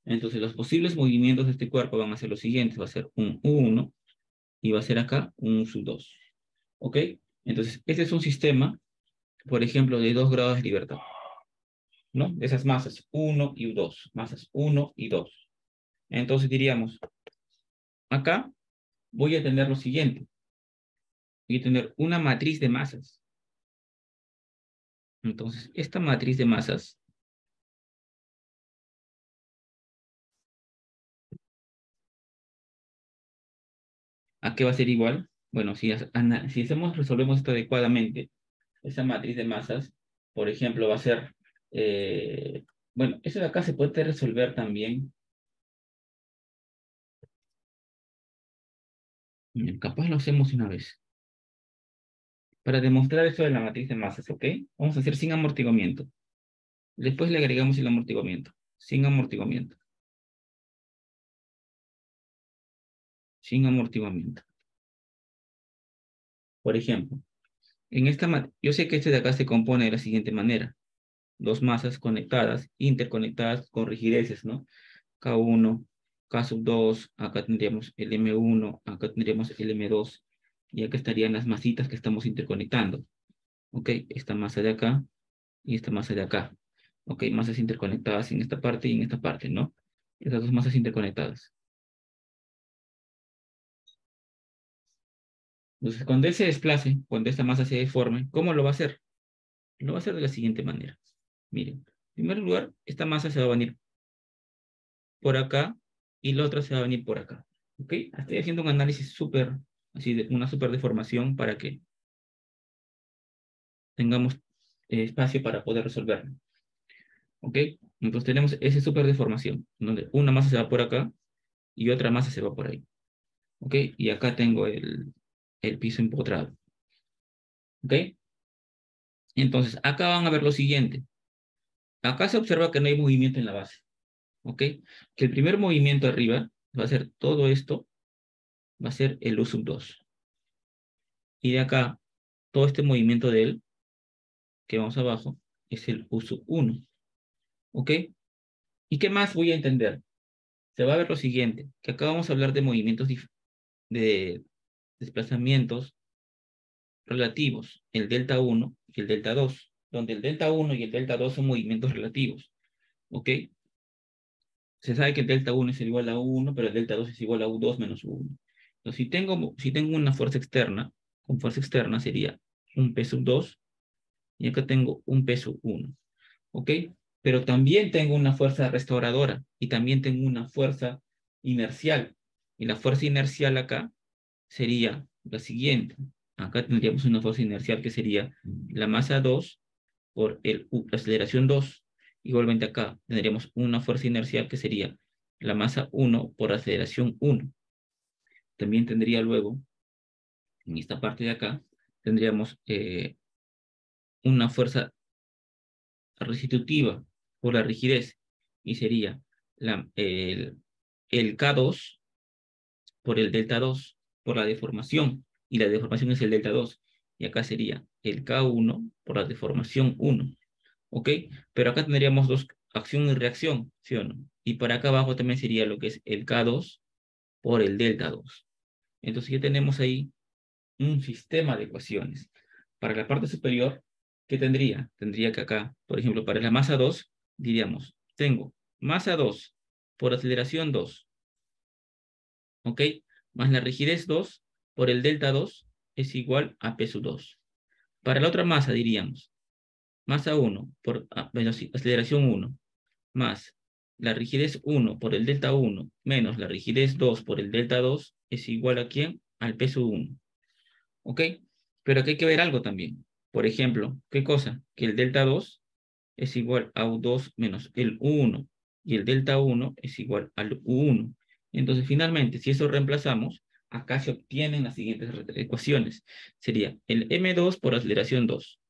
Entonces, los posibles movimientos de este cuerpo van a ser los siguientes. Va a ser un U1 y va a ser acá un U2. ¿Ok? Entonces, este es un sistema, por ejemplo, de 2 grados de libertad, ¿no? De esas masas 1 y U2. Masas 1 y 2. Entonces diríamos, acá voy a tener lo siguiente. Voy a tener una matriz de masas. Entonces, esta matriz de masas, ¿a qué va a ser igual? Bueno, si resolvemos esto adecuadamente, esa matriz de masas, por ejemplo, va a ser, bueno, eso de acá se puede resolver también. Capaz lo hacemos una vez. Para demostrar esto de la matriz de masas, ¿ok? Vamos a hacer sin amortiguamiento. Después le agregamos el amortiguamiento. Sin amortiguamiento. Sin amortiguamiento. Por ejemplo, yo sé que este de acá se compone de la siguiente manera. Dos masas conectadas, interconectadas con rigideces, ¿no? K1, K2, acá tendríamos el M1, acá tendríamos el M2, y acá estarían las masitas que estamos interconectando. ¿Ok? Esta masa de acá y esta masa de acá. ¿Ok? Masas interconectadas en esta parte y en esta parte, ¿no? Esas dos masas interconectadas. Entonces, cuando él se desplace, cuando esta masa se deforme, ¿cómo lo va a hacer? Lo va a hacer de la siguiente manera. Miren, en primer lugar, esta masa se va a venir por acá y la otra se va a venir por acá. ¿Ok? Estoy haciendo un análisis súper, así, de una súper deformación para que tengamos espacio para poder resolverlo. ¿Ok? Entonces tenemos esa súper deformación, donde una masa se va por acá y otra masa se va por ahí. ¿Ok? Y acá tengo el piso empotrado. ¿Ok? Entonces, acá van a ver lo siguiente. Acá se observa que no hay movimiento en la base. ¿Ok? Que el primer movimiento arriba va a ser todo esto, va a ser el U2. Y de acá, todo este movimiento de él, que vamos abajo, es el U1. ¿Ok? ¿Y qué más voy a entender? Se va a ver lo siguiente, que acá vamos a hablar de movimientos de desplazamientos relativos, el delta 1 y el delta 2, donde el delta 1 y el delta 2 son movimientos relativos. ¿Ok? Se sabe que el delta 1 es igual a 1, pero el delta 2 es igual a U2 menos U1. Entonces, si tengo una fuerza externa, con fuerza externa sería un P sub 2, y acá tengo un P sub 1. ¿Ok? Pero también tengo una fuerza restauradora, y también tengo una fuerza inercial. Y la fuerza inercial acá sería la siguiente. Acá tendríamos una fuerza inercial que sería la masa 2 por la aceleración 2. Igualmente acá tendríamos una fuerza inercial que sería la masa 1 por aceleración 1. También tendría luego, en esta parte de acá, tendríamos una fuerza restitutiva por la rigidez, y sería el K2 por el delta 2 por la deformación, y la deformación es el delta 2, y acá sería el K1 por la deformación 1. ¿Ok? Pero acá tendríamos dos, acción y reacción, ¿sí o no? Y para acá abajo también sería lo que es el K2 por el delta 2. Entonces ya tenemos ahí un sistema de ecuaciones. Para la parte superior, ¿qué tendría? Tendría que acá, por ejemplo, para la masa 2, diríamos, tengo masa 2 por aceleración 2, ¿ok? Más la rigidez 2 por el delta 2 es igual a P sub 2. Para la otra masa diríamos, masa 1 por bueno, sí, aceleración 1 más la rigidez 1 por el delta 1 menos la rigidez 2 por el delta 2 es igual a ¿quién? Al peso 1. ¿Ok? Pero aquí hay que ver algo también. Por ejemplo, ¿qué cosa? Que el delta 2 es igual a U2 menos el U1 y el delta 1 es igual al U1. Entonces, finalmente, si eso reemplazamos, acá se obtienen las siguientes ecuaciones. Sería el M2 por aceleración 2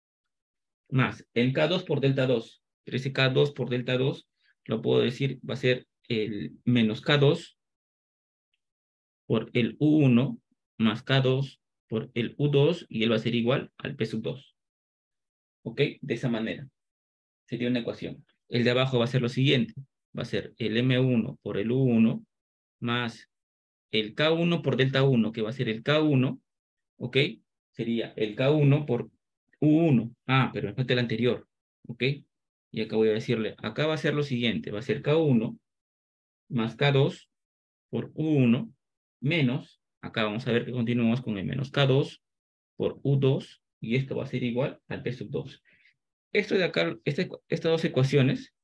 más el K2 por delta 2. Pero ese K2 por delta 2 lo puedo decir, va a ser el menos K2 por el U1 más K2 por el U2, y él va a ser igual al P sub 2. ¿Ok? De esa manera. Sería una ecuación. El de abajo va a ser lo siguiente. Va a ser el M1 por el U1 más el K1 por delta 1, que va a ser el K1. ¿Ok? Sería el K1 por U1. Ah, pero me falta el anterior. ¿Ok? Y acá voy a decirle, acá va a ser lo siguiente. Va a ser K1 más K2 por U1 menos, acá vamos a ver que continuamos con el menos K2 por U2, y esto va a ser igual al P sub 2. Esto de acá, estas dos ecuaciones,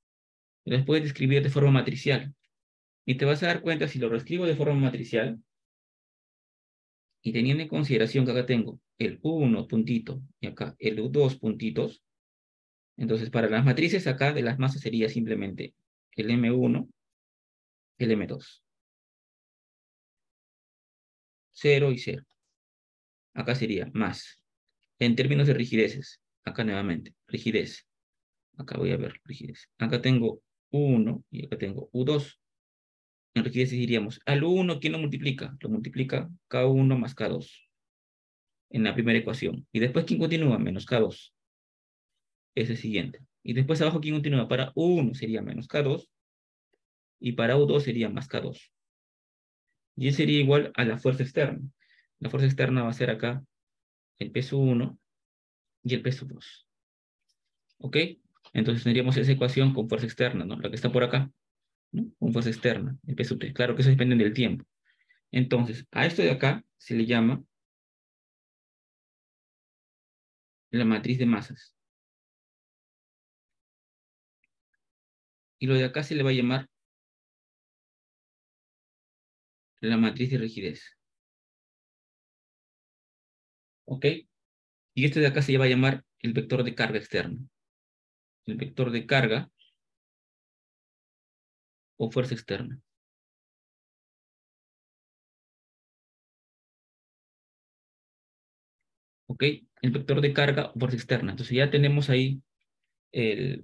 las puedes escribir de forma matricial. Y te vas a dar cuenta, si lo reescribo de forma matricial, y teniendo en consideración que acá tengo el U1 puntito y acá el U2 puntitos, entonces para las matrices acá de las masas sería simplemente el M1, el M2. 0 y 0. Acá sería más. En términos de rigideces, acá nuevamente, rigidez. Acá voy a ver rigidez. Acá tengo U1 y acá tengo U2. En rigideces diríamos, al U1, ¿quién lo multiplica? Lo multiplica K1 más K2 en la primera ecuación. Y después, ¿quién continúa? Menos K2. Es el siguiente. Y después abajo, ¿quién continúa? Para U1 sería menos K2 y para U2 sería más K2. Y eso sería igual a la fuerza externa. La fuerza externa va a ser acá el peso 1 y el peso 2. ¿Ok? Entonces tendríamos esa ecuación con fuerza externa, ¿no? La que está por acá, ¿no? Con fuerza externa, el peso 3. Claro que eso depende del tiempo. Entonces, a esto de acá se le llama la matriz de masas. Y lo de acá se le va a llamar la matriz de rigidez. ¿Ok? Y esto de acá se va a llamar el vector de carga externa. El vector de carga o fuerza externa. ¿Ok? El vector de carga o fuerza externa. Entonces ya tenemos ahí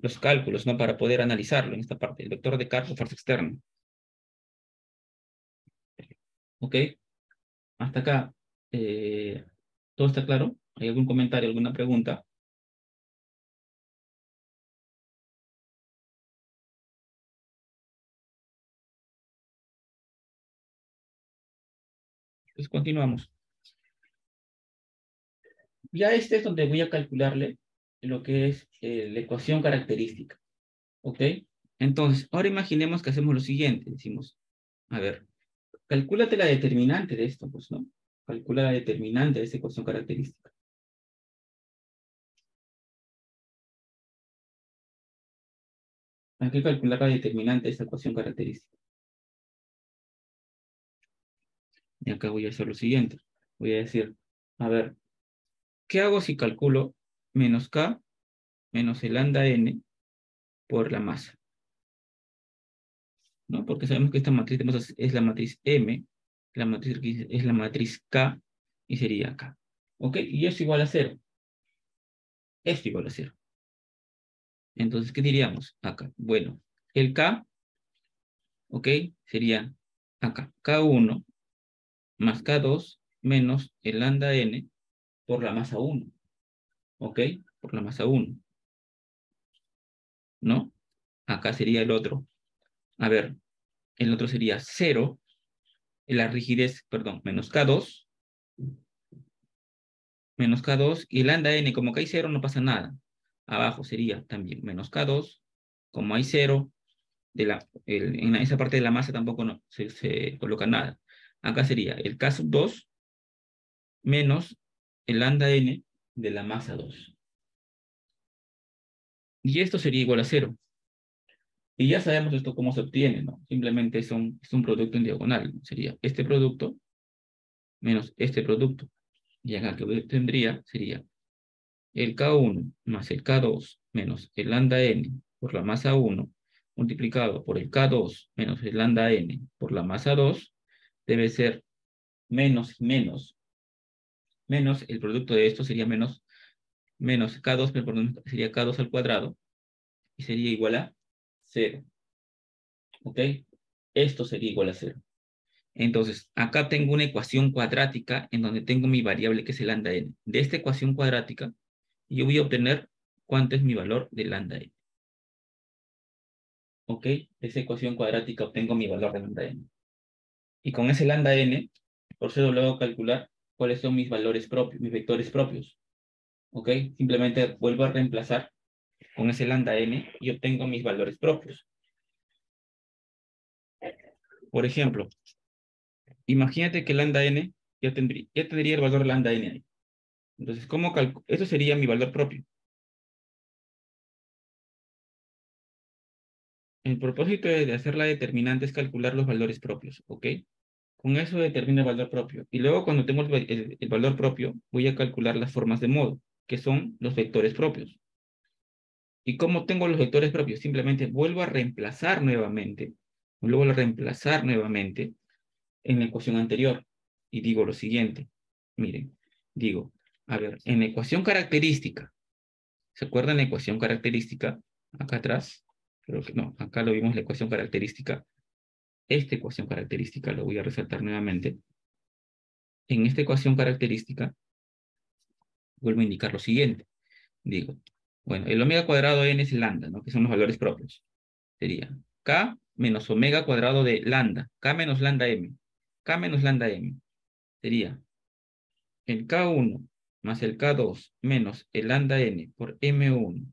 los cálculos, ¿no? Para poder analizarlo en esta parte. El vector de carga o fuerza externa. ¿Ok? Hasta acá. eh, ¿Todo está claro? ¿Hay algún comentario, alguna pregunta? Entonces continuamos. Ya este es donde voy a calcularle lo que es la ecuación característica. ¿Ok? Entonces, ahora imaginemos que hacemos lo siguiente. Decimos, a ver, calcúlate la determinante de esto, pues, ¿no? Calcula la determinante de esta ecuación característica. Hay que calcular la determinante de esta ecuación característica. Y acá voy a hacer lo siguiente. Voy a decir, a ver, ¿qué hago si calculo menos K menos el lambda N por la masa? ¿No? Porque sabemos que esta matriz de masas es la matriz M, la matriz X es la matriz K, y sería K. ¿Ok? Y eso igual a cero. Esto igual a cero. Entonces, ¿qué diríamos acá? Bueno, el K, ¿ok? Sería acá, K1 más K2 menos el lambda N por la masa 1. ¿Ok? Por la masa 1. ¿No? Acá sería el otro. A ver, el otro sería 0, la rigidez, perdón, menos K2, y el lambda N, como que hay 0, no pasa nada. Abajo sería también menos K2, como hay 0, en esa parte de la masa tampoco no, se coloca nada. Acá sería el K sub 2 menos el lambda N de la masa 2. Y esto sería igual a 0. Y ya sabemos esto cómo se obtiene, ¿no? Simplemente es un producto en diagonal, ¿no? Sería este producto menos este producto. Y acá que tendría sería el K1 más el K2 menos el lambda N por la masa 1 multiplicado por el K2 menos el lambda N por la masa 2 debe ser menos el producto de esto sería menos K2, perdón, sería K2 al cuadrado y sería igual a 0. ¿Ok? Esto sería igual a 0. Entonces, acá tengo una ecuación cuadrática en donde tengo mi variable que es el lambda N. De esta ecuación cuadrática, yo voy a obtener cuánto es mi valor de lambda N. ¿Ok? De esa ecuación cuadrática obtengo mi valor de lambda N. Y con ese lambda N, procedo luego a calcular cuáles son mis valores propios, mis vectores propios. ¿Ok? Simplemente vuelvo a reemplazar con ese lambda N y obtengo mis valores propios. Por ejemplo, imagínate que lambda N ya tendría el valor lambda N ahí. Entonces, ¿cómo calculo? Eso sería mi valor propio. El propósito de hacer la determinante es calcular los valores propios, ¿ok? Con eso determino el valor propio. Y luego cuando tengo el valor propio, voy a calcular las formas de modo, que son los vectores propios. ¿Y cómo tengo los vectores propios? Simplemente vuelvo a reemplazar nuevamente, en la ecuación anterior. Y digo lo siguiente. Miren, digo, a ver, en la ecuación característica, ¿se acuerdan la ecuación característica? Acá atrás, creo que no, acá lo vimos la ecuación característica. Esta ecuación característica, lo voy a resaltar nuevamente. En esta ecuación característica, vuelvo a indicar lo siguiente. Digo, bueno, el omega cuadrado n es el lambda, ¿no? Que son los valores propios. Sería k menos omega cuadrado de lambda, k menos lambda m. K menos lambda m. Sería el K1 más el K2 menos el lambda n por M1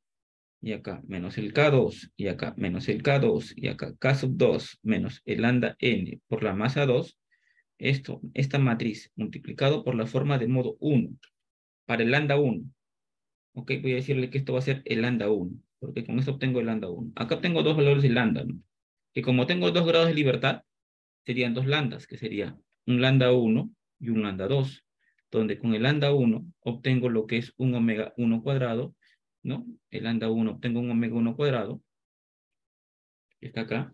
y acá menos el K2 y acá menos el K2 y acá K sub 2 menos el lambda n por la masa 2, esta matriz multiplicado por la forma de modo 1 para el lambda 1. Ok, voy a decirle que esto va a ser el lambda 1, porque con esto obtengo el lambda 1. Acá tengo dos valores de lambda, ¿no? Que como tengo 2 grados de libertad, serían dos lambdas, que sería un lambda 1 y un lambda 2, donde con el lambda 1 obtengo lo que es un omega 1 cuadrado, ¿no? El lambda 1 obtengo un omega 1 cuadrado, que está acá,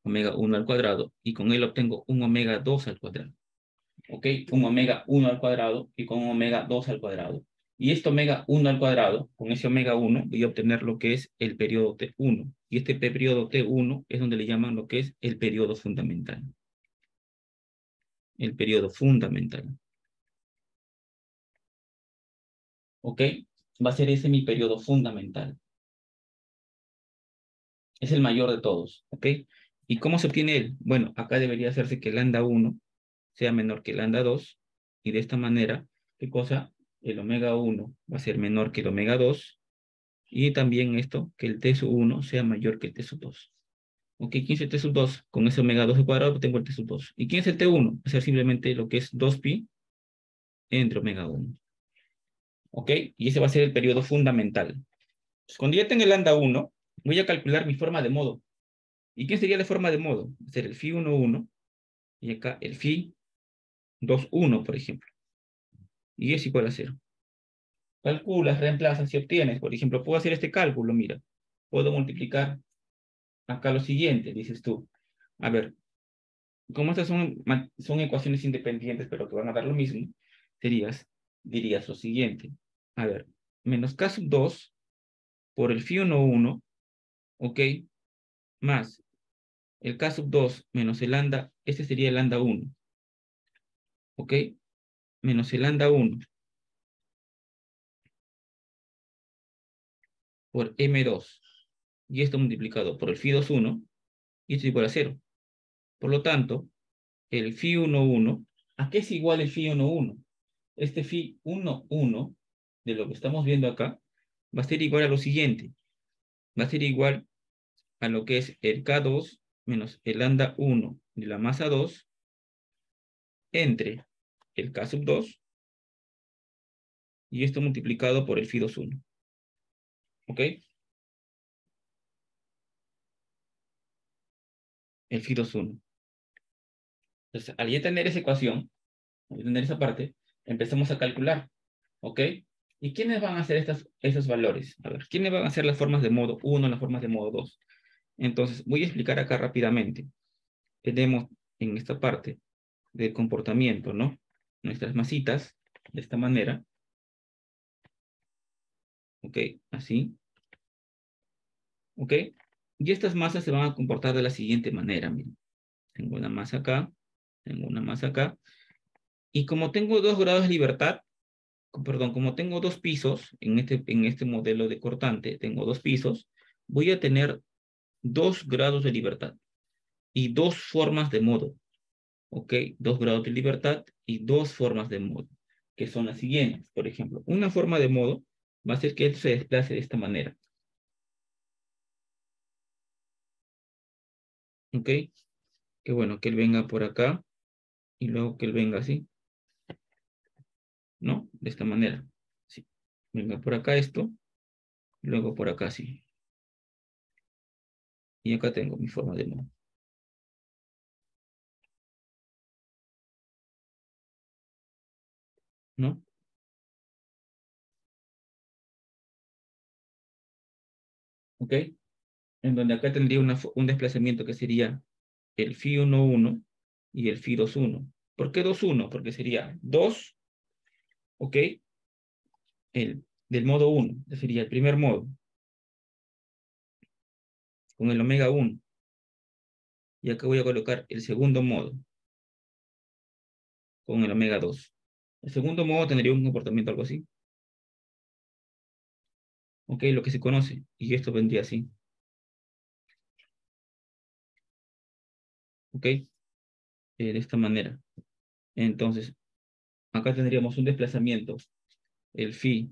omega 1 al cuadrado, y con él obtengo un omega 2 al cuadrado. ¿Ok? Un omega 1 al cuadrado y con un omega 2 al cuadrado. Y este omega 1 al cuadrado, con ese omega 1, voy a obtener lo que es el periodo T1. Y este periodo T1 es donde le llaman lo que es el periodo fundamental. El periodo fundamental. ¿Ok? Va a ser ese mi periodo fundamental. Es el mayor de todos. ¿Ok? ¿Y cómo se obtiene él? Bueno, acá debería hacerse que el lambda 1 sea menor que el lambda 2. Y de esta manera, ¿qué cosa? El omega 1 va a ser menor que el omega 2. Y también esto, que el T sub 1 sea mayor que el T sub 2. ¿Ok? ¿Quién es el T sub 2? Con ese omega 2 al cuadrado tengo el T sub 2. ¿Y quién es el T1? Va a ser simplemente lo que es 2pi entre omega 1. ¿Ok? Y ese va a ser el periodo fundamental. Pues cuando ya tenga el lambda 1, voy a calcular mi forma de modo. ¿Y quién sería la forma de modo? Va a ser el phi 1, 1 y acá el phi 2, 1, por ejemplo. Y es igual a 0. Calculas, reemplazas y obtienes. Por ejemplo, puedo hacer este cálculo, mira. Puedo multiplicar acá lo siguiente, dices tú. A ver, como estas son ecuaciones independientes, pero que van a dar lo mismo, dirías lo siguiente. A ver, menos k sub 2 por el phi 1, 1, ¿ok? Más el k sub 2 menos el lambda, este sería el lambda 1, ¿ok? Menos el lambda 1 por m2. Y esto multiplicado por el phi 2, 1, y esto es igual a 0. Por lo tanto, el phi 1, 1, ¿a qué es igual el phi 1, 1? Este phi 1, 1, de lo que estamos viendo acá, va a ser igual a lo siguiente. Va a ser igual a lo que es el K2 menos el lambda 1 de la masa 2 entre el K sub 2 y esto multiplicado por el phi 2, 1. ¿Ok? El phi 2, 1. Entonces, al ya tener esa ecuación, al ya tener esa parte, empezamos a calcular. ¿Ok? ¿Y quiénes van a hacer esos valores? A ver, ¿quiénes van a hacer las formas de modo 1, las formas de modo 2? Entonces, voy a explicar acá rápidamente. Tenemos en esta parte del comportamiento, ¿no? Nuestras masitas, de esta manera. ¿Ok? Así. ¿Ok? Y estas masas se van a comportar de la siguiente manera. Miren. Tengo una masa acá, tengo una masa acá. Y como tengo 2 grados de libertad, perdón, como tengo 2 pisos en este modelo de cortante, tengo 2 pisos, voy a tener 2 grados de libertad y 2 formas de modo. ¿Ok? 2 grados de libertad y 2 formas de modo, que son las siguientes. Por ejemplo, una forma de modo va a ser que él se desplace de esta manera. ¿Ok? Que bueno, que él venga por acá y luego que él venga así, ¿no? De esta manera. Sí. Venga por acá esto, luego por acá así. Y acá tengo mi forma de modo. ¿No? ¿Ok? En donde acá tendría un desplazamiento que sería el phi 1,1 y el phi 2,1. ¿Por qué 2,1? Porque sería 2, ¿ok? Del modo 1, que sería el primer modo, con el omega 1. Y acá voy a colocar el segundo modo, con el omega 2. El segundo modo tendría un comportamiento algo así. ¿Ok? Lo que se conoce. Y esto vendría así. ¿Ok? De esta manera. Entonces, acá tendríamos un desplazamiento, el phi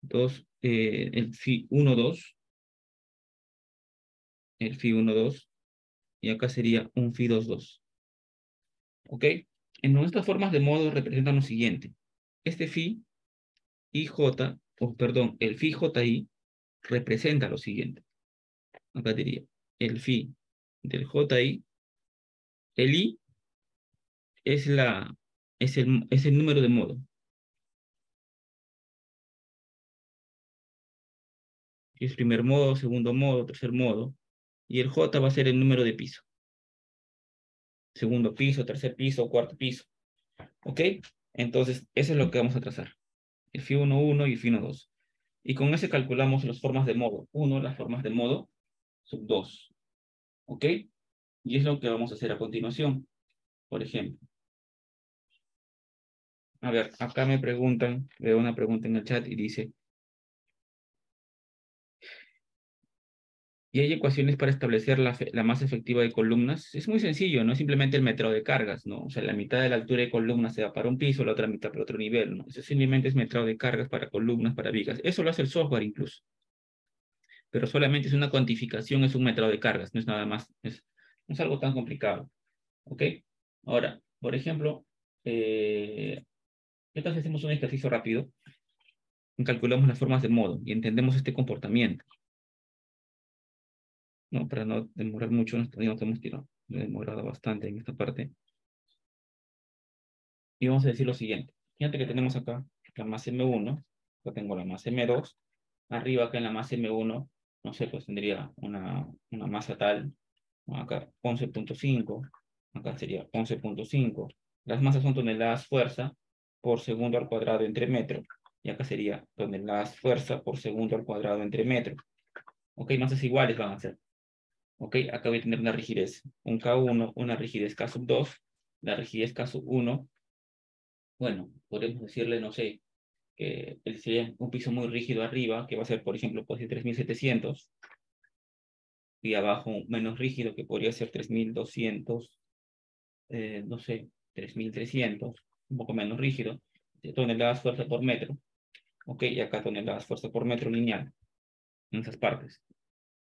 2, el phi 1,2, el phi 1,2, y acá sería un phi 2,2. ¿Ok? En nuestras formas de modo representan lo siguiente. Este phi ij, o perdón, el phi ji representa lo siguiente. Acá diría, el phi del ji, el i es el número de modo. Es primer modo, segundo modo, tercer modo. Y el j va a ser el número de piso. Segundo piso, tercer piso, cuarto piso. ¿Ok? Entonces, eso es lo que vamos a trazar. El phi 1,1 y el phi 1,2. Y con ese calculamos las formas de modo 1, las formas de modo sub 2. ¿Ok? Y es lo que vamos a hacer a continuación. Por ejemplo, a ver, acá me preguntan, veo una pregunta en el chat y dice, ¿y hay ecuaciones para establecer la masa efectiva de columnas? Es muy sencillo, no es simplemente el metrado de cargas, ¿no? O sea, la mitad de la altura de columnas se va para un piso, la otra mitad para otro nivel, ¿no? Eso simplemente es metrado de cargas para columnas, para vigas. Eso lo hace el software incluso. Pero solamente es una cuantificación, es un metrado de cargas, no es nada más, no es algo tan complicado. ¿Ok? Ahora, por ejemplo, ¿qué tal si hacemos un ejercicio rápido? Calculamos las formas de modo y entendemos este comportamiento, ¿no? Para no demorar mucho, nos hemos demorado bastante en esta parte. Y vamos a decir lo siguiente. Fíjate que tenemos acá la masa M1, acá tengo la masa M2, arriba acá en la masa M1, no sé, pues tendría una masa tal, ¿no? Acá 11,5, acá sería 11,5. Las masas son toneladas fuerza por segundo al cuadrado entre metro, y acá sería toneladas fuerza por segundo al cuadrado entre metro. Ok, masas iguales van a ser. Ok, acá voy a tener una rigidez, un K1, una rigidez K sub 2, la rigidez K sub 1, bueno, podemos decirle, no sé, que sería un piso muy rígido arriba, que va a ser, por ejemplo, puede ser 3,700, y abajo menos rígido, que podría ser 3,200, no sé, 3,300, un poco menos rígido, de toneladas fuerza por metro, ok, y acá toneladas fuerza por metro lineal, en esas partes,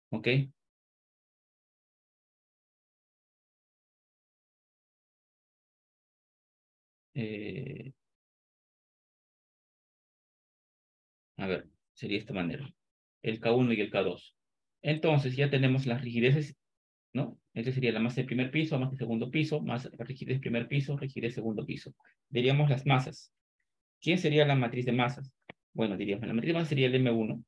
ok. Eh, a ver, sería de esta manera, el K1 y el K2. Entonces ya tenemos las rigideces, ¿no? Esta sería la masa de primer piso, masa de segundo piso, masa rigidez primer piso, rigidez segundo piso. Diríamos las masas. ¿Quién sería la matriz de masas? Bueno, diríamos, la matriz de masas sería el M1,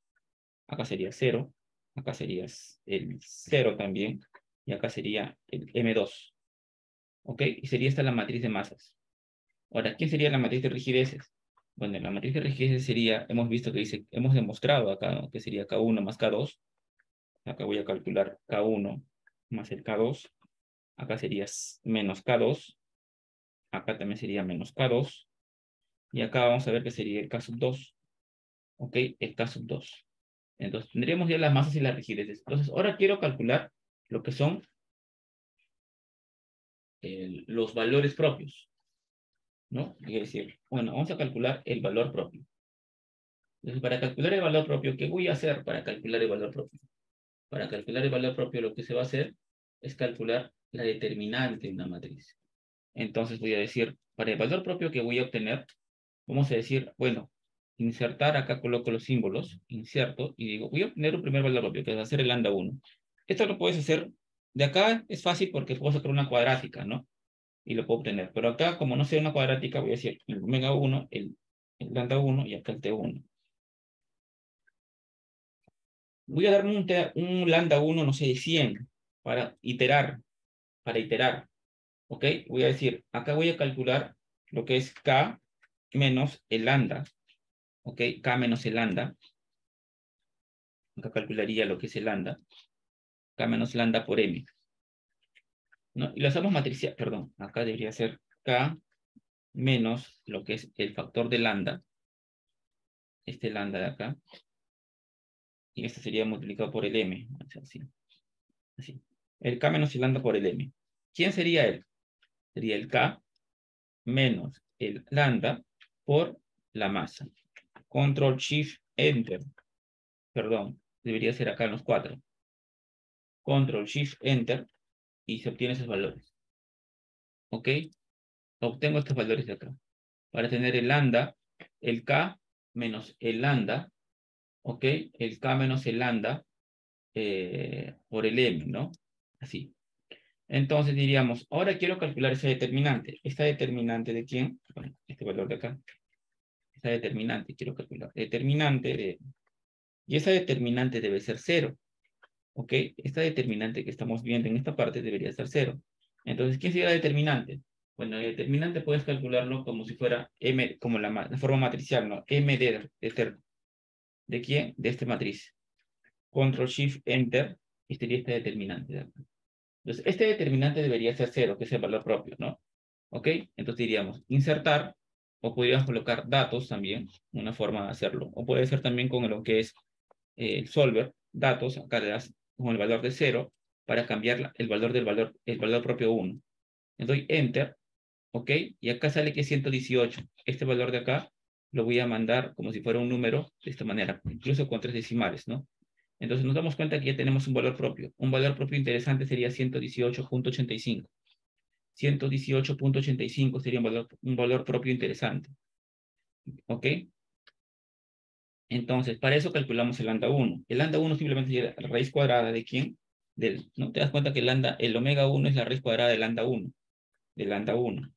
acá sería 0, acá sería el 0 también, y acá sería el M2, ¿ok? Y sería esta la matriz de masas. Ahora, ¿quién sería la matriz de rigideces? Bueno, la matriz de rigideces sería, hemos visto que dice, hemos demostrado acá, ¿no? Que sería K1 más K2. Acá voy a calcular K1 más el K2. Acá sería menos K2. Acá también sería menos K2. Y acá vamos a ver que sería el K sub 2. ¿Ok? El K sub 2. Entonces tendríamos ya las masas y las rigideces. Entonces ahora quiero calcular lo que son los valores propios, ¿no? Es decir, bueno, vamos a calcular el valor propio. Entonces, para calcular el valor propio, ¿qué voy a hacer para calcular el valor propio? Para calcular el valor propio, lo que se va a hacer es calcular la determinante de una matriz. Entonces voy a decir, para el valor propio que voy a obtener, vamos a decir, bueno, insertar, acá coloco los símbolos, inserto, y digo, voy a obtener un primer valor propio, que va a ser el lambda 1. Esto lo puedes hacer, de acá es fácil porque puedo sacar una cuadrática, ¿no? Y lo puedo obtener. Pero acá, como no sé una cuadrática, voy a decir el omega 1, el lambda 1 y acá el T1. Voy a darme un lambda 1, no sé, de 100 para iterar, ¿ok? Voy a decir, acá voy a calcular lo que es K menos el lambda, ¿ok? K menos el lambda. Acá calcularía lo que es el lambda. K menos lambda por M, ¿no? Y lo hacemos matricial, perdón, acá debería ser K menos lo que es el factor de lambda, este lambda de acá, y este sería multiplicado por el M, así, así. El K menos el lambda por el M. ¿Quién sería él? Sería el K menos el lambda por la masa. Control Shift Enter, perdón, debería ser acá en los 4. Control Shift Enter y se obtienen esos valores. ¿Ok? Obtengo estos valores de acá. Para tener el lambda, el K menos el lambda, ¿ok? El K menos el lambda por el M, ¿no? Así. Entonces diríamos, ahora quiero calcular esa determinante. ¿Esta determinante de quién? Bueno, este valor de acá. Esta determinante quiero calcular. Determinante de... Y esa determinante debe ser 0. ¿Ok? Esta determinante que estamos viendo en esta parte debería ser 0. Entonces, ¿quién sería la determinante? Bueno, el determinante puedes calcularlo como si fuera M, como la forma matricial, ¿no? M ¿de quién? De esta matriz. Control Shift Enter y sería esta determinante de acá. Entonces, este determinante debería ser 0, que es el valor propio, ¿no? ¿Ok? Entonces diríamos insertar, o podríamos colocar datos también, una forma de hacerlo. O puede ser también con lo que es el solver, datos, acá le das con el valor de 0 para cambiar el valor propio 1. Le doy Enter, ¿ok? Y acá sale que es 118. Este valor de acá lo voy a mandar como si fuera un número de esta manera, incluso con 3 decimales, ¿no? Entonces nos damos cuenta que ya tenemos un valor propio. Un valor propio interesante sería 118.85. 118.85 sería un valor propio interesante. ¿Ok? Entonces, para eso calculamos el lambda 1. El lambda 1 simplemente sería la raíz cuadrada de ¿quién? ¿No? Te das cuenta que el omega 1 es la raíz cuadrada del lambda 1. Del lambda 1.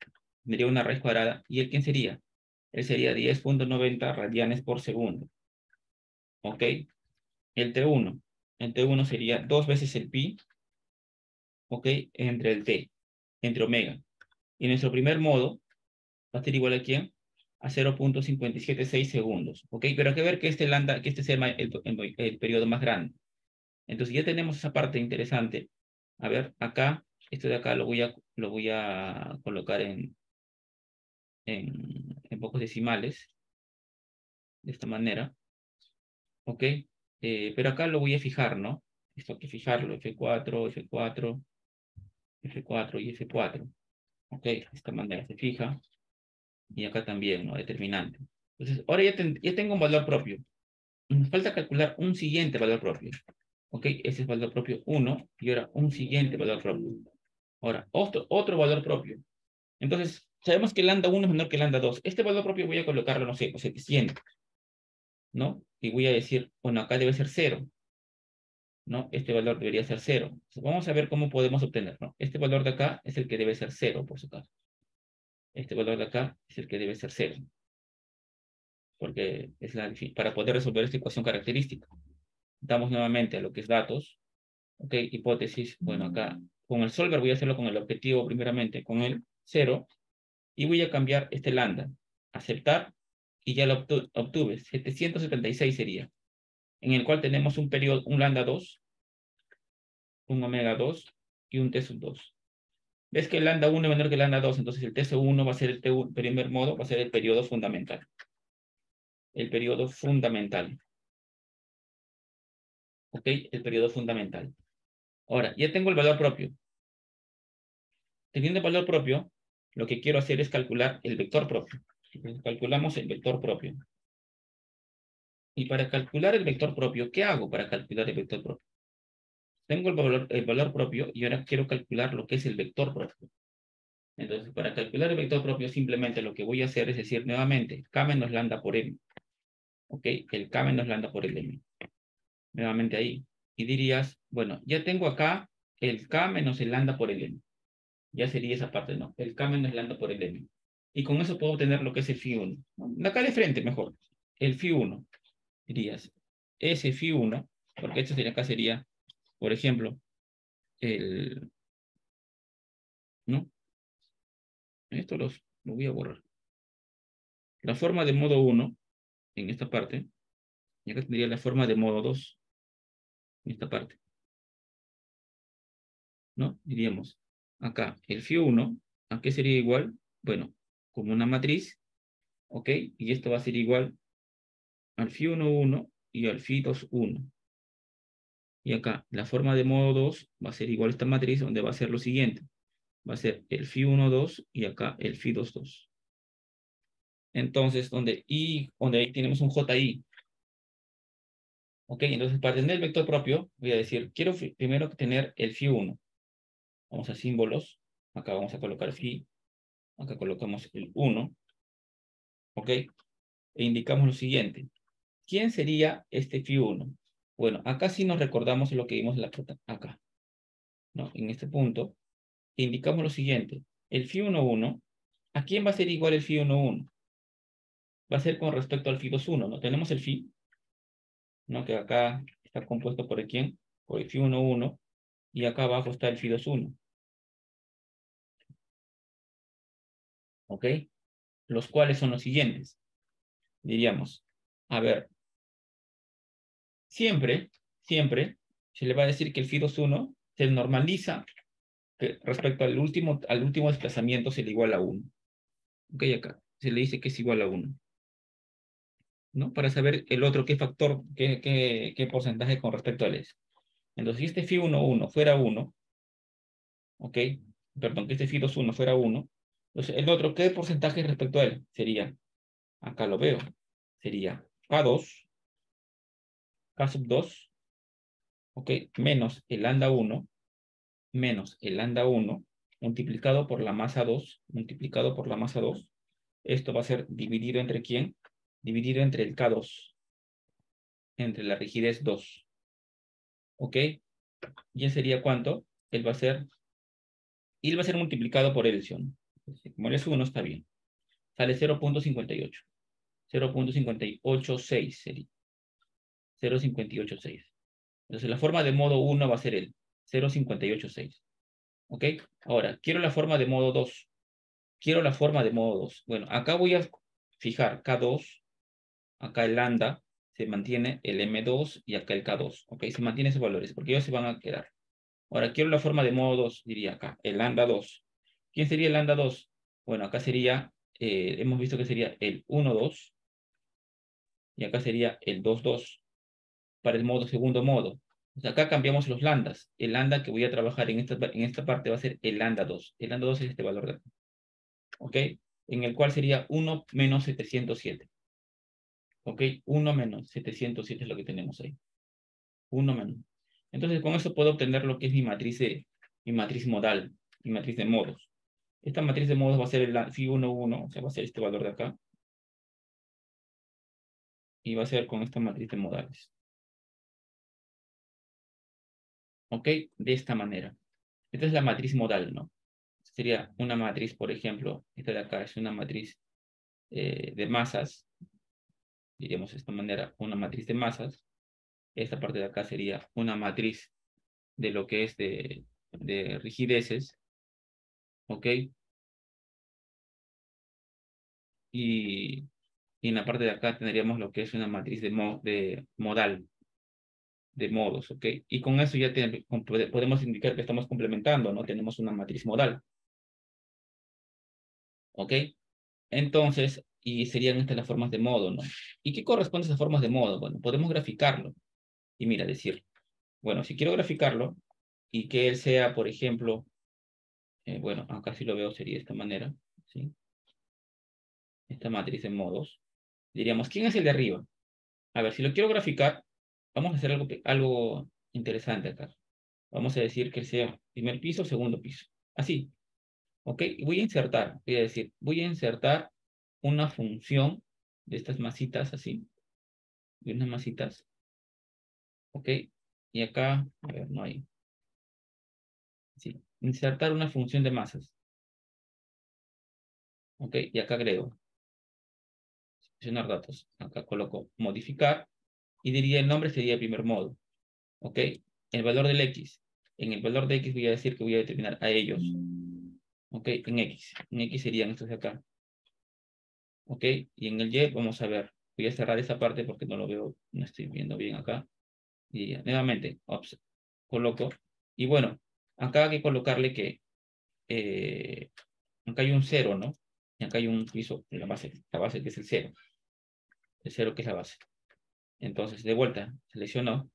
Tendría una raíz cuadrada. ¿Y él quién sería? Él sería 10.90 radianes por segundo. ¿Ok? El T1. El T1 sería 2 veces el pi, ¿ok? Entre el T, entre omega. Y nuestro primer modo va a ser igual a ¿quién? A 0.576 segundos. ¿Ok? Pero hay que ver que este lambda, que este sea el periodo más grande. Entonces ya tenemos esa parte interesante. A ver, acá, esto de acá lo voy a colocar en pocos decimales, de esta manera. ¿Ok? Pero acá lo voy a fijar, ¿no? Esto hay que fijarlo, F4, F4, F4 y F4. ¿Ok? De esta manera se fija. Y acá también, ¿no? Determinante. Entonces, ahora ya tengo un valor propio. Nos falta calcular un siguiente valor propio. ¿Ok? Ese es valor propio 1 y ahora un siguiente valor propio. Ahora, otro valor propio. Entonces, sabemos que lambda 1 es menor que lambda 2. Este valor propio voy a colocarlo, no sé, 700, ¿no? Y voy a decir, bueno, acá debe ser 0, ¿no? Este valor debería ser 0. Entonces, vamos a ver cómo podemos obtenerlo. Este valor de acá es el que debe ser 0, por su caso. Este valor de acá es el que debe ser 0. Porque es para poder resolver esta ecuación característica. Damos nuevamente a lo que es datos. Ok, hipótesis. Bueno, acá con el solver voy a hacerlo con el objetivo primeramente, con el 0. Y voy a cambiar este lambda. Aceptar. Y ya lo obtuve. 776 sería. En el cual tenemos un periodo, un lambda 2, un omega 2 y un T sub 2. ¿Ves que el lambda 1 es menor que el lambda 2? Entonces el T sub 1 va a ser el primer modo, va a ser el periodo fundamental. El periodo fundamental. ¿Ok? El periodo fundamental. Ahora, ya tengo el valor propio. Teniendo el valor propio, lo que quiero hacer es calcular el vector propio. Entonces, calculamos el vector propio. Y para calcular el vector propio, ¿qué hago para calcular el vector propio? Tengo el valor propio y ahora quiero calcular lo que es el vector propio. Entonces, para calcular el vector propio, simplemente lo que voy a hacer es decir nuevamente, K menos lambda por M. ¿Ok? El K menos lambda por el M. Nuevamente ahí. y dirías, bueno, ya tengo acá el K menos el lambda por el M. Ya sería esa parte, ¿no? El K menos el lambda por el M. Y con eso puedo obtener lo que es el phi 1. ¿No? Acá de frente, mejor. El phi 1. Dirías, ese phi 1, porque esto sería, acá sería, por ejemplo, el... ¿no? Esto lo voy a borrar. La forma de modo 1, en esta parte, y acá tendría la forma de modo 2, en esta parte, ¿no? Diríamos, acá, el phi 1, ¿a qué sería igual? Bueno, como una matriz, ¿ok? Y esto va a ser igual al phi 1, 1 y al phi 2, 1. Y acá, la forma de modo 2 va a ser igual a esta matriz, donde va a ser lo siguiente. Va a ser el phi 1, 2 y acá el phi 2, 2. Entonces, donde ahí tenemos un JI. ¿Ok? Entonces, para tener el vector propio, voy a decir, quiero primero tener el phi 1. Vamos a símbolos. Acá vamos a colocar phi. Acá colocamos el 1. ¿Ok? E indicamos lo siguiente. ¿Quién sería este phi 1? Bueno, acá sí nos recordamos lo que vimos acá. ¿No? En este punto, indicamos lo siguiente. El phi 1, 1. ¿A quién va a ser igual el phi 1, 1? Va a ser con respecto al phi 2, 1. ¿No? Tenemos el phi, ¿no? Que acá está compuesto por el quién, por el phi 1, 1, y acá abajo está el phi 2, 1. ¿Ok? Los cuales son los siguientes. Diríamos, a ver, siempre se le va a decir que el phi 2, 1 se normaliza que respecto al último desplazamiento se le iguala a 1. ¿Ok? Acá se le dice que es igual a 1. ¿No? Para saber el otro qué factor, qué porcentaje con respecto a él es. Entonces, si este phi 1, 1 fuera 1, ¿ok? Perdón, que este phi 2, 1 fuera 1, entonces el otro, ¿qué porcentaje respecto a él? Sería, acá lo veo, sería K2, K sub 2, ¿ok? Menos el lambda 1, menos el lambda 1, multiplicado por la masa 2, multiplicado por la masa 2. Esto va a ser dividido entre ¿quién? Dividido entre el K2, entre la rigidez 2, ¿ok? ¿Y él sería cuánto? Él va a ser, y él va a ser multiplicado por Elsion. Como él es 1, está bien. Sale 0.58. 0.586 sería. 0.586. Entonces la forma de modo 1 va a ser el 0.586. ¿Ok? Ahora, quiero la forma de modo 2. Quiero la forma de modo 2. Bueno, acá voy a fijar K2. Acá el lambda se mantiene el M2 y acá el K2. ¿Ok? Se mantienen esos valores porque ellos se van a quedar. Ahora, quiero la forma de modo 2, diría acá, el lambda 2. ¿Quién sería el lambda 2? Bueno, acá sería, hemos visto que sería el 1, 2, y acá sería el 2, 2, para el segundo modo. O sea, acá cambiamos los lambdas. El lambda que voy a trabajar en esta parte va a ser el lambda 2. El lambda 2 es este valor de acá. ¿Ok? En el cual sería 1 menos 707. ¿Ok? 1 menos 707 es lo que tenemos ahí. 1 menos. Entonces, con eso puedo obtener lo que es mi matriz modal, mi matriz de modos. Esta matriz de modos va a ser el phi 1, 1, o sea, va a ser este valor de acá. Y va a ser con esta matriz de modales. ¿Ok? De esta manera. Esta es la matriz modal, ¿no? Sería una matriz, por ejemplo, esta de acá es una matriz de masas. Diríamos de esta manera, una matriz de masas. Esta parte de acá sería una matriz de lo que es de rigideces. ¿Ok? Y en la parte de acá tendríamos lo que es una matriz de modal, de modos, ¿ok? Y con eso ya podemos indicar que estamos complementando, ¿no? Tenemos una matriz modal, ¿ok? Entonces, y serían estas las formas de modo, ¿no? ¿Y qué corresponde a esas formas de modo? Bueno, podemos graficarlo. Y mira, decir, bueno, si quiero graficarlo y que él sea, por ejemplo, bueno, acá sí lo veo, sería de esta manera, ¿sí? Esta matriz de modos. Diríamos, ¿quién es el de arriba? A ver, si lo quiero graficar, vamos a hacer algo interesante acá. Vamos a decir que sea primer piso, segundo piso. Así, ¿ok? Y voy a insertar, voy a decir, voy a insertar una función de estas masitas así, de unas masitas, ¿ok? Y acá, a ver, no hay. Sí, insertar una función de masas. Ok, y acá agrego. Seleccionar datos. Acá coloco modificar. Y diría el nombre sería el primer modo. Ok, el valor del X. En el valor de X voy a decir que voy a determinar a ellos. Ok, en X. En X serían estos de acá. Ok, y en el Y vamos a ver. Voy a cerrar esa parte porque no lo veo, no estoy viendo bien acá. Y nuevamente, coloco. Y bueno, acá hay que colocarle que acá hay un cero, ¿no? Y acá hay un piso, la base que es el cero que es la base. Entonces, de vuelta, selecciono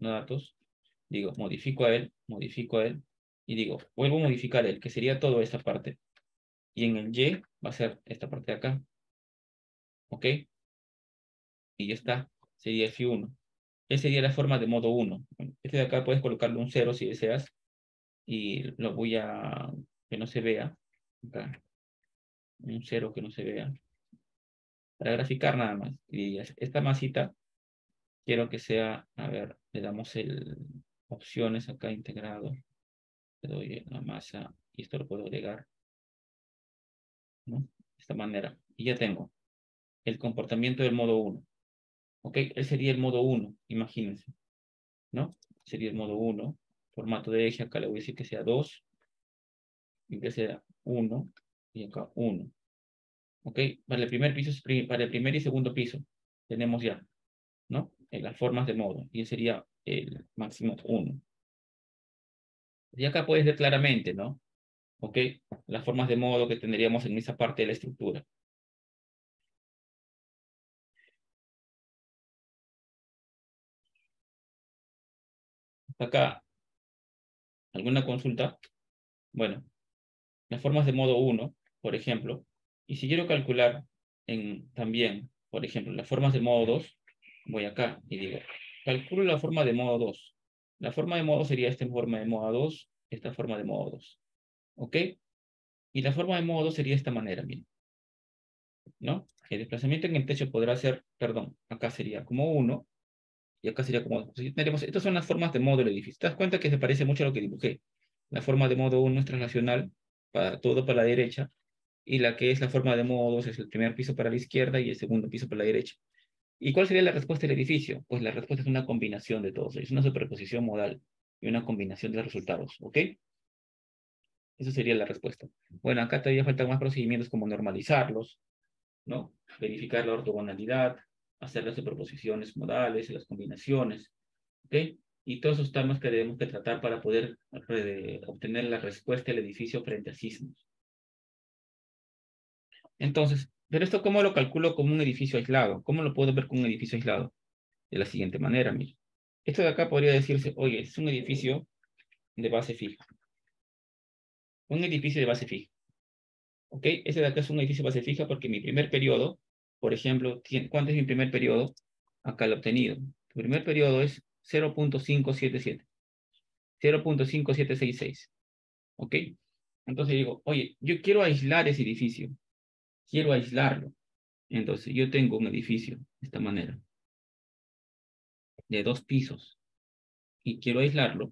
datos, digo, modifico a él, y digo, vuelvo a modificar él, que sería toda esta parte. Y en el Y va a ser esta parte de acá, ¿ok? Y ya está, sería F1. Esa sería la forma de modo 1. Este de acá puedes colocarle un 0 si deseas, y lo voy a que no se vea, acá, un 0 que no se vea, para graficar nada más. Y esta masita, quiero que sea, a ver, le damos el opciones acá integrado, le doy la masa, y esto lo puedo agregar, ¿no? De esta manera. Y ya tengo el comportamiento del modo 1. ¿Ok? Él sería el modo 1, imagínense, ¿no? Sería el modo 1. Formato de eje, acá le voy a decir que sea 2, y que sea 1, y acá 1. ¿Ok? Para el primer piso, para el primer y segundo piso, tenemos ya, ¿no? En las formas de modo, y sería el máximo 1. Y acá puedes ver claramente, ¿no? ¿Ok? Las formas de modo que tendríamos en esa parte de la estructura. Acá, ¿alguna consulta? Bueno, las formas de modo 1, por ejemplo, y si quiero calcular también, por ejemplo, las formas de modo 2, voy acá y digo, calculo la forma de modo 2. La forma de modo sería esta forma de modo 2, esta forma de modo 2. ¿Ok? Y la forma de modo 2 sería de esta manera, miren, ¿no? El desplazamiento en el techo podrá ser, perdón, acá sería como 1, y acá sería como 2. Tendremos, estas son las formas de modo del edificio. ¿Te das cuenta que se parece mucho a lo que dibujé? La forma de modo 1 es translacional, para todo para la derecha, y la que es la forma de modo 2 es el primer piso para la izquierda y el segundo piso para la derecha. ¿Y cuál sería la respuesta del edificio? Pues la respuesta es una combinación de todos, es una superposición modal y una combinación de resultados, ¿ok? Esa sería la respuesta. Bueno, acá todavía faltan más procedimientos como normalizarlos, ¿no? Verificar la ortogonalidad, hacer las superposiciones modales, las combinaciones, ¿ok? Y todos esos temas que debemos de tratar para poder obtener la respuesta del edificio frente a sismos. Entonces, pero esto, ¿cómo lo calculo como un edificio aislado? ¿Cómo lo puedo ver como un edificio aislado? De la siguiente manera, mire. Esto de acá podría decirse, oye, es un edificio de base fija. Un edificio de base fija. ¿Ok? Ese de acá es un edificio de base fija porque mi primer periodo, por ejemplo, ¿cuánto es mi primer periodo? Acá lo he obtenido. Mi primer periodo es 0.577. 0.5766. ¿Ok? Entonces digo, oye, yo quiero aislar ese edificio. Quiero aislarlo. Entonces yo tengo un edificio de esta manera, de 2 pisos, y quiero aislarlo,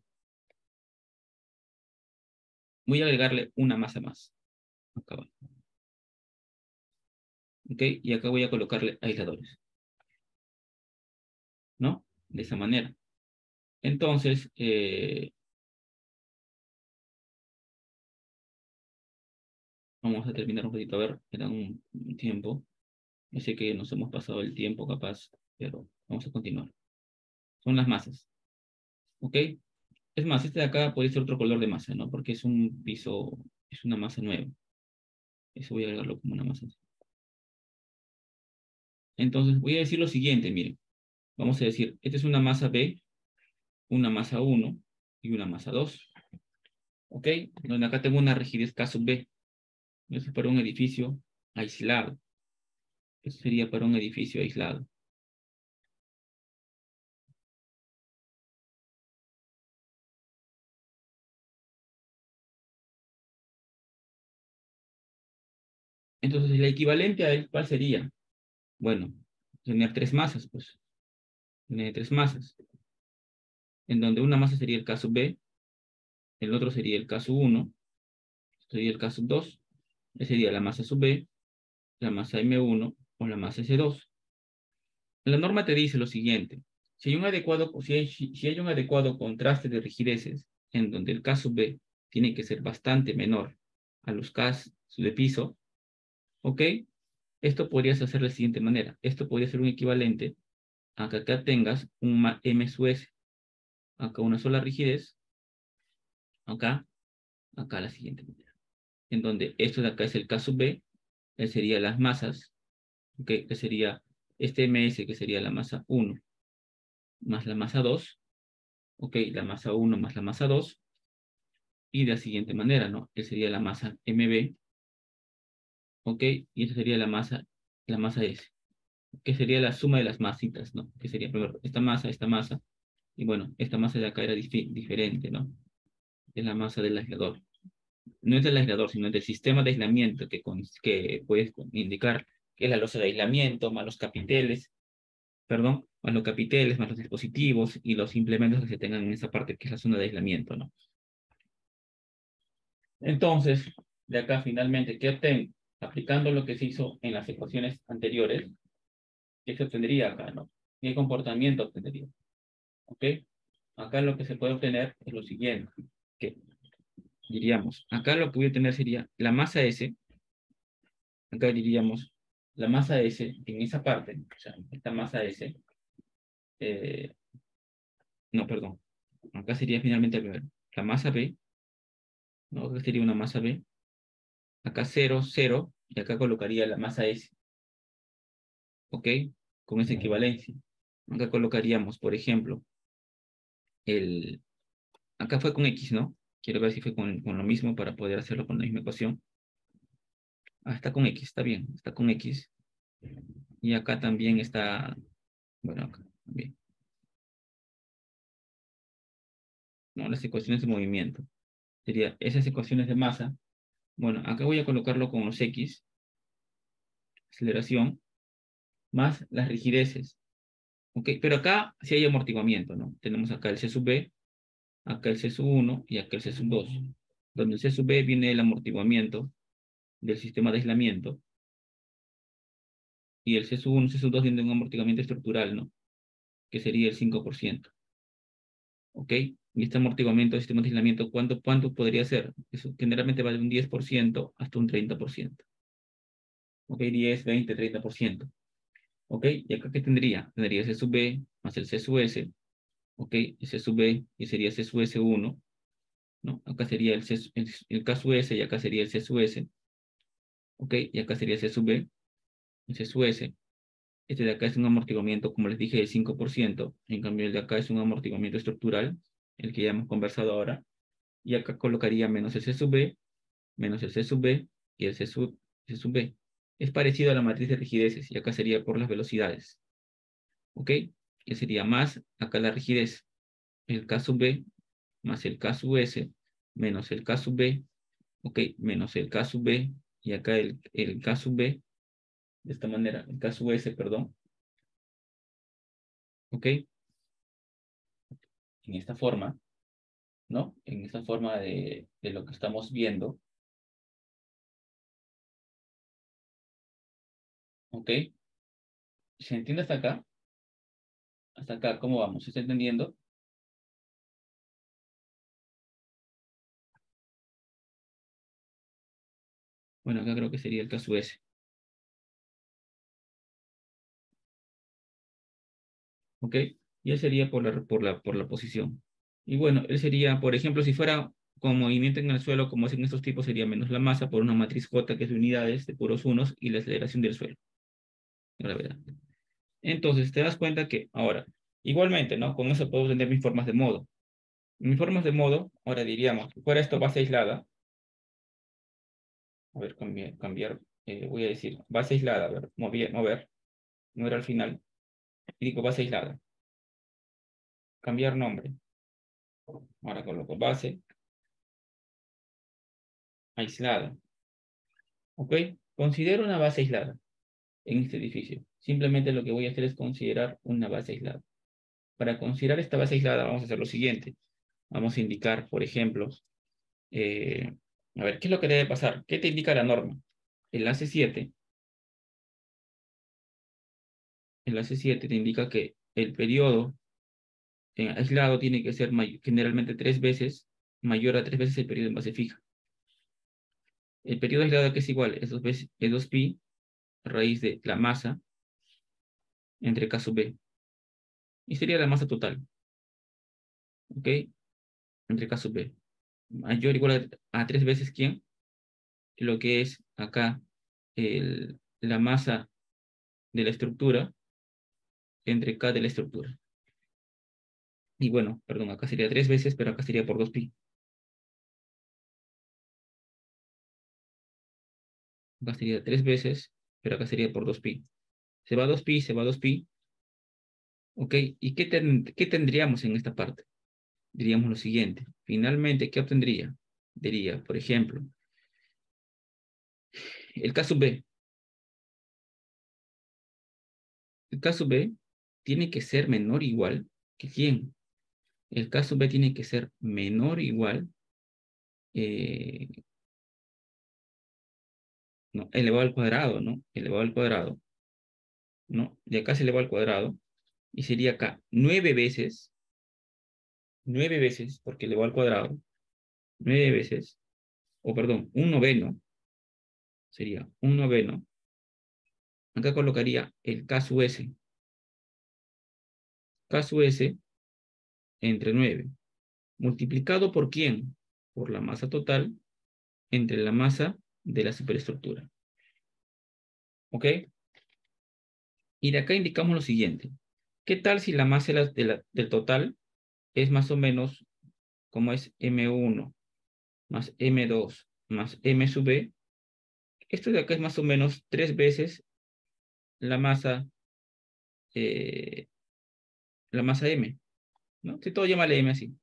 voy a agregarle una masa más. Acá va. ¿Ok? Y acá voy a colocarle aisladores, ¿no? De esa manera. Entonces, vamos a terminar un poquito, a ver, queda un tiempo. Yo sé que nos hemos pasado el tiempo capaz, pero vamos a continuar. Son las masas, ¿ok? Es más, este de acá puede ser otro color de masa, ¿no? Porque es un piso, es una masa nueva. Eso voy a agregarlo como una masa. Entonces, voy a decir lo siguiente, miren. Vamos a decir, esta es una masa B, una masa 1 y una masa 2. ¿Ok? Donde acá tengo una rigidez K sub B. Eso es para un edificio aislado. Eso sería para un edificio aislado. Entonces, el equivalente a él, ¿cuál sería? Bueno, tener 3 masas, pues. Tener 3 masas. en donde una masa sería el K sub B, el otro sería el K sub 1, sería el K sub 2, ese sería la masa sub B, la masa M1 o la masa S2. La norma te dice lo siguiente: si hay un adecuado contraste de rigideces, en donde el K sub B tiene que ser bastante menor a los K de piso, ¿ok? Esto podrías hacer de la siguiente manera. Esto podría ser un equivalente a que acá tengas un M sub S, acá una sola rigidez, acá la siguiente manera, en donde esto de acá es el K sub B, sería las masas, ¿ok? Que sería este MS, que sería la masa 1 más la masa 2, ¿ok? La masa 1 más la masa 2, y de la siguiente manera, ¿no? Que sería la masa MB, ¿ok? Y esta sería la masa S, que sería la suma de las masitas, ¿no? Que sería primero esta masa, y bueno, esta masa de acá era diferente, ¿no? Es la masa del aislador. No es del aislador, sino del sistema de aislamiento que puedes indicar que es la losa de aislamiento, más los capiteles, perdón, más los capiteles, más los dispositivos y los implementos que se tengan en esa parte que es la zona de aislamiento, ¿no? Entonces, de acá finalmente, ¿qué obtengo? Aplicando lo que se hizo en las ecuaciones anteriores, ¿qué se obtendría acá, no? ¿Qué comportamiento obtendría? ¿Ok? Acá lo que se puede obtener es lo siguiente, que diríamos, acá lo que voy a tener sería la masa S, acá diríamos la masa S en esa parte, o sea, esta masa S, eh, no, perdón, acá sería finalmente la masa B, ¿no? Acá sería una masa B, acá 0, 0, y acá colocaría la masa S, ¿ok? Con esa equivalencia. Acá colocaríamos, por ejemplo, acá fue con X, ¿no? Quiero ver si fue con lo mismo para poder hacerlo con la misma ecuación. Ah, está con X, está bien, está con X. Y acá también está, bueno, acá también. No, las ecuaciones de movimiento. Sería esas ecuaciones de masa. Bueno, acá voy a colocarlo con los X, aceleración, más las rigideces. ¿Ok? Pero acá sí hay amortiguamiento, ¿no? Tenemos acá el C sub B, acá el C sub 1 y acá el C sub 2. Donde el C sub B viene el amortiguamiento del sistema de aislamiento y el C sub 1 y C sub 2 viene de un amortiguamiento estructural, ¿no? Que sería el 5%. ¿Ok? Y este amortiguamiento del sistema de aislamiento, ¿cuánto podría ser? Eso generalmente va de un 10% hasta un 30%. ¿Ok? 10, 20, 30%. ¿Ok? ¿Y acá qué tendría? Tendría C sub B más el C sub S. ¿Ok? El C sub B y sería C sub S1. ¿No? Acá sería el K sub S y acá sería el C sub S. ¿Ok? Y acá sería C sub B, el C sub S. Este de acá es un amortiguamiento, como les dije, del 5%. En cambio, el de acá es un amortiguamiento estructural, el que ya hemos conversado ahora. Y acá colocaría menos el C sub B, menos el C sub B y el C sub B. Es parecido a la matriz de rigideces y acá sería por las velocidades. ¿Ok? Que sería más acá la rigidez, el K sub B más el K sub S menos el K sub B, ¿ok? Menos el K sub B y acá el K sub B, de esta manera, el K sub S, perdón, ¿ok? En esta forma, ¿no? En esta forma de lo que estamos viendo, ¿ok? ¿Se entiende hasta acá? Hasta acá, ¿cómo vamos? ¿Se está entendiendo? Bueno, acá creo que sería el K sub S, ¿ok? Y él sería por la posición. Y bueno, él sería, por ejemplo, si fuera con movimiento en el suelo, como es en estos tipos, sería menos la masa por una matriz J, que es de unidades, de puros unos, y la aceleración del suelo, gravedad. Entonces, te das cuenta que ahora, igualmente, ¿no? Con eso puedo tener mis formas de modo. Mis formas de modo, ahora diríamos, si fuera esto base aislada, a ver, cambiar, voy a decir, base aislada, a ver, mover al final, y digo base aislada, cambiar nombre. Ahora coloco base aislada, ¿ok? Considero una base aislada en este edificio. Simplemente lo que voy a hacer es considerar una base aislada. para considerar esta base aislada vamos a hacer lo siguiente. Vamos a indicar, por ejemplo, a ver, ¿qué es lo que debe pasar? ¿Qué te indica la norma? El AC7, el AC7 te indica que el periodo aislado tiene que ser generalmente 3 veces, mayor a 3 veces el periodo en base fija. El periodo aislado que es igual es 2 veces, es 2pi raíz de la masa entre K sub B. Y sería la masa total, ¿ok? Entre K sub B. Mayor o igual a 3 veces, ¿quién? Lo que es acá la masa de la estructura entre K de la estructura. Y bueno, perdón, acá sería 3 veces, pero acá sería por 2pi. Acá sería 3 veces, pero acá sería por 2pi. Se va 2pi, se va 2pi. ¿Ok? ¿Y qué tendríamos en esta parte? Diríamos lo siguiente. Finalmente, ¿qué obtendría? Diría, por ejemplo, el K sub B. El K sub B tiene que ser menor o igual que ¿quién? El K sub B tiene que ser menor o igual, eh, no, elevado al cuadrado, ¿no? Elevado al cuadrado, ¿no? De acá se eleva al cuadrado y sería acá 9 veces, porque elevado al cuadrado, 9 veces, o perdón, un noveno, sería un noveno. Acá colocaría el K sub S. K sub S entre 9. ¿Multiplicado por quién? Por la masa total entre la masa de la superestructura. ¿Ok? Y de acá indicamos lo siguiente. ¿Qué tal si la masa del total es más o menos como es M1 más M2 más M sub B? Esto de acá es más o menos 3 veces la masa, eh, la masa M, ¿no? Si todo llámale M así.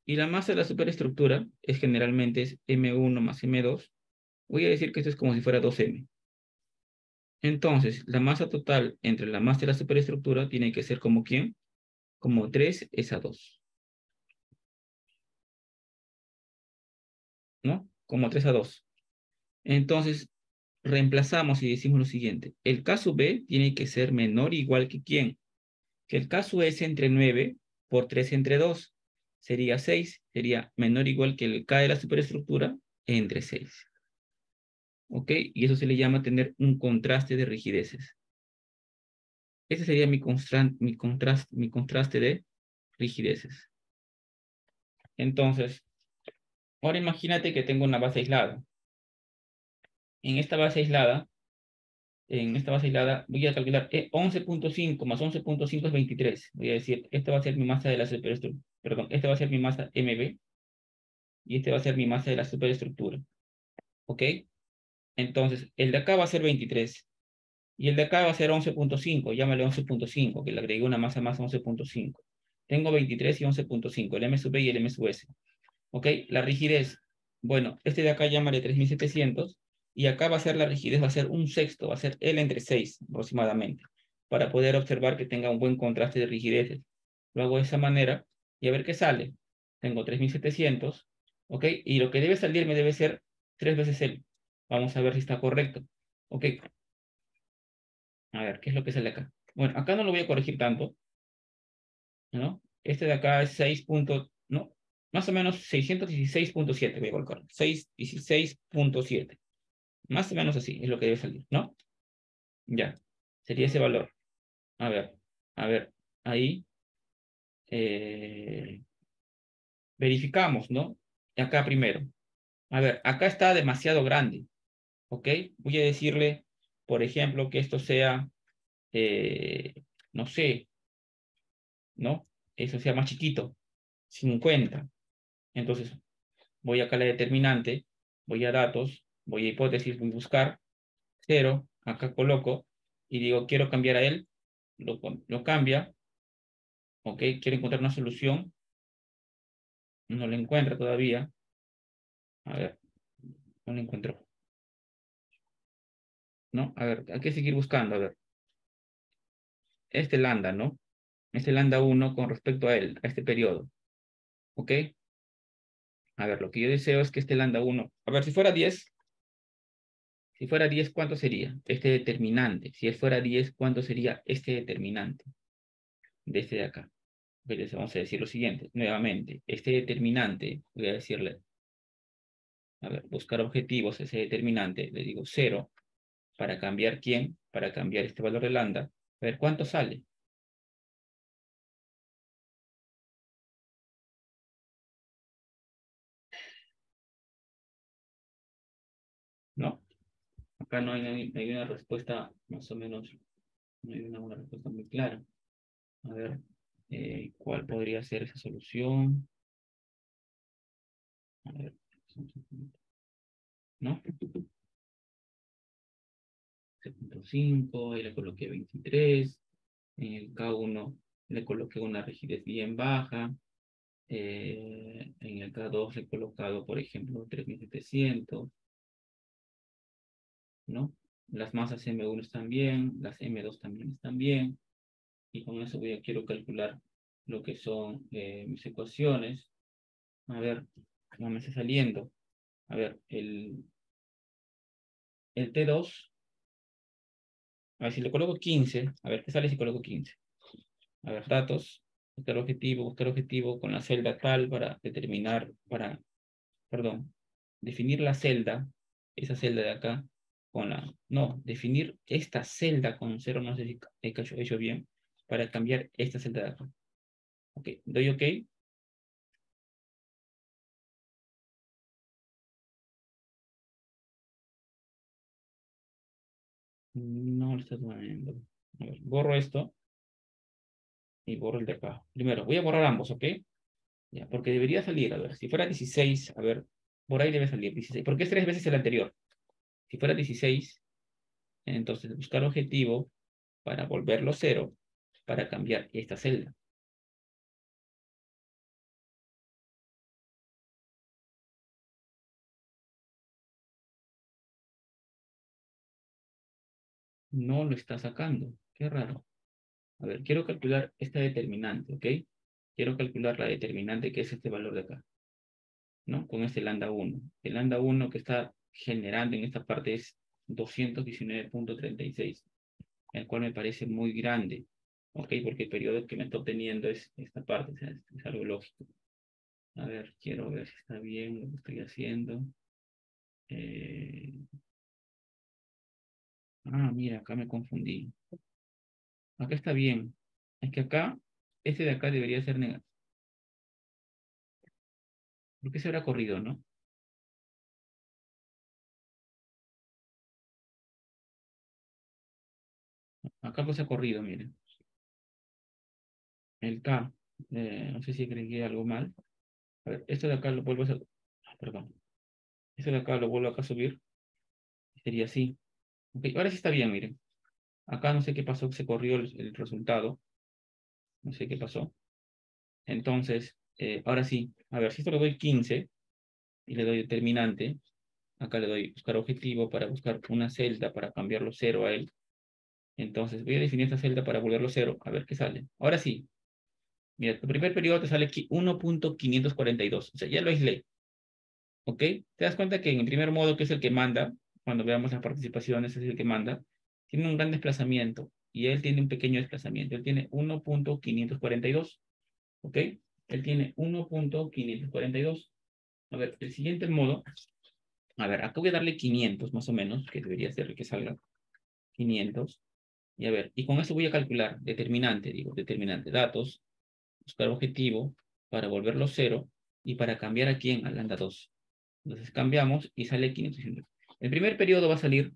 Y la masa de la superestructura generalmente es M1 más M2. Voy a decir que esto es como si fuera 2M. Entonces, la masa total entre la masa y la superestructura tiene que ser como ¿quién? Como 3 es a 2, ¿no? Como 3 a 2. Entonces, reemplazamos y decimos lo siguiente. El K sub B tiene que ser menor o igual que ¿quién? Que el K sub S entre 9 por 3 entre 2. Sería 6. Sería menor o igual que el K de la superestructura entre 6. ¿Ok? Y eso se le llama tener un contraste de rigideces. Ese sería mi contraste de rigideces. Entonces, ahora imagínate que tengo una base aislada. En esta base aislada, voy a calcular 11.5 más 11.5 es 23. Voy a decir, esta va a ser mi masa de la superestructura. Perdón, esta va a ser mi masa MB y este va a ser mi masa de la superestructura. ¿Ok? Entonces, el de acá va a ser 23 y el de acá va a ser 11.5. Llámale 11.5, que le agregué una masa más 11.5. Tengo 23 y 11.5, el M sub B y el M sub S. ¿Ok? La rigidez. Bueno, este de acá llámale 3700 y acá va a ser la rigidez, va a ser un sexto, va a ser L entre 6 aproximadamente, para poder observar que tenga un buen contraste de rigideces. Lo hago de esa manera y a ver qué sale. Tengo 3700, ¿ok? Y lo que debe salirme debe ser 3 veces L. Vamos a ver si está correcto. ¿Ok? A ver, ¿qué es lo que sale acá? Bueno, acá no lo voy a corregir tanto, ¿no? Este de acá es 6 puntos, ¿no? Más o menos 616.7 voy a colocar. 616.7. Más o menos así es lo que debe salir, ¿no? Ya. Sería ese valor. A ver, a ver. Ahí eh, verificamos, ¿no? Acá primero. A ver, acá está demasiado grande, ¿ok? Voy a decirle, por ejemplo, que esto sea, eh, no sé, ¿no? Eso sea más chiquito, 50. Entonces, voy acá a la determinante, voy a datos, voy a hipótesis, voy a buscar 0, acá coloco y digo, quiero cambiar a él, lo cambia, ok, quiero encontrar una solución, no la encuentra todavía, a ver, no la encuentro, ¿no? A ver, hay que seguir buscando, a ver, este lambda, ¿no? es el lambda 1 con respecto a él, a este periodo. ¿Ok? A ver, lo que yo deseo es que este lambda 1, a ver, si fuera 10, ¿cuánto sería? Este determinante. Si él fuera 10, ¿cuánto sería este determinante? De este de acá. Entonces vamos a decir lo siguiente, nuevamente, este determinante, voy a decirle, a ver, buscar objetivos, ese determinante, le digo 0, para cambiar ¿quién? Para cambiar este valor de lambda. A ver, ¿cuánto sale? ¿No? Acá no hay una respuesta más o menos, no hay una respuesta muy clara. A ver, ¿cuál podría ser esa solución? A ver, ¿no? 7.5, ahí le coloqué 23, en el K1 le coloqué una rigidez bien baja, en el K2 le he colocado, por ejemplo, 3700, ¿no? Las masas M1 están bien, las M2 también están bien, y con eso quiero calcular lo que son mis ecuaciones. A ver, no me está saliendo. A ver, el T2, a ver si le coloco 15, a ver qué sale si coloco 15. A ver, datos, buscar objetivo con la celda tal para determinar, perdón, definir la celda, esa celda de acá, no, definir esta celda con 0, no sé si he hecho bien, para cambiar esta celda de acá. Ok, doy ok. No lo está tomando. A ver, borro esto y borro el de acá. Primero, voy a borrar ambos, ¿ok? Ya, porque debería salir, a ver, si fuera 16, a ver, por ahí debe salir 16, porque es 3 veces el anterior. Si fuera 16, entonces buscar objetivo para volverlo 0, para cambiar esta celda. No lo está sacando. Qué raro. A ver, quiero calcular esta determinante, ¿ok? Quiero calcular la determinante que es este valor de acá, ¿no? Con este lambda 1. El lambda 1 que está generando en esta parte es 219.36, el cual me parece muy grande, ¿ok? Porque el periodo que me está obteniendo es esta parte, o sea, es algo lógico. A ver, quiero ver si está bien lo que estoy haciendo. Eh, mira, acá me confundí. Acá está bien. Es que acá, este de acá debería ser negativo. ¿Por qué se habrá corrido, no? Acá pues se ha corrido, miren. El K. No sé si agregué algo mal. A ver, esto de acá lo vuelvo a hacer. Perdón. Esto de acá lo vuelvo acá a subir. Sería así. Ok, ahora sí está bien, miren. Acá no sé qué pasó, se corrió el resultado. No sé qué pasó. Entonces, ahora sí. A ver, si esto le doy 15 y le doy determinante, acá le doy buscar objetivo para buscar una celda para cambiarlo 0 a él. Entonces voy a definir esta celda para volverlo 0, a ver qué sale. Ahora sí, mira, tu primer periodo te sale aquí 1.542, o sea, ya lo aislé, ¿ok? Te das cuenta que en el primer modo, que es el que manda, cuando veamos las participaciones, es el que manda, tiene un gran desplazamiento y él tiene un pequeño desplazamiento, él tiene 1.542, ¿ok? Él tiene 1.542. A ver, el siguiente modo, a ver, acá voy a darle 500 más o menos, que debería ser el que salga 500. Y a ver, y con eso voy a calcular determinante, digo, determinante, datos, buscar objetivo para volverlo 0 y para cambiar aquí en lambda 2. Entonces cambiamos y sale 500. El primer periodo va a salir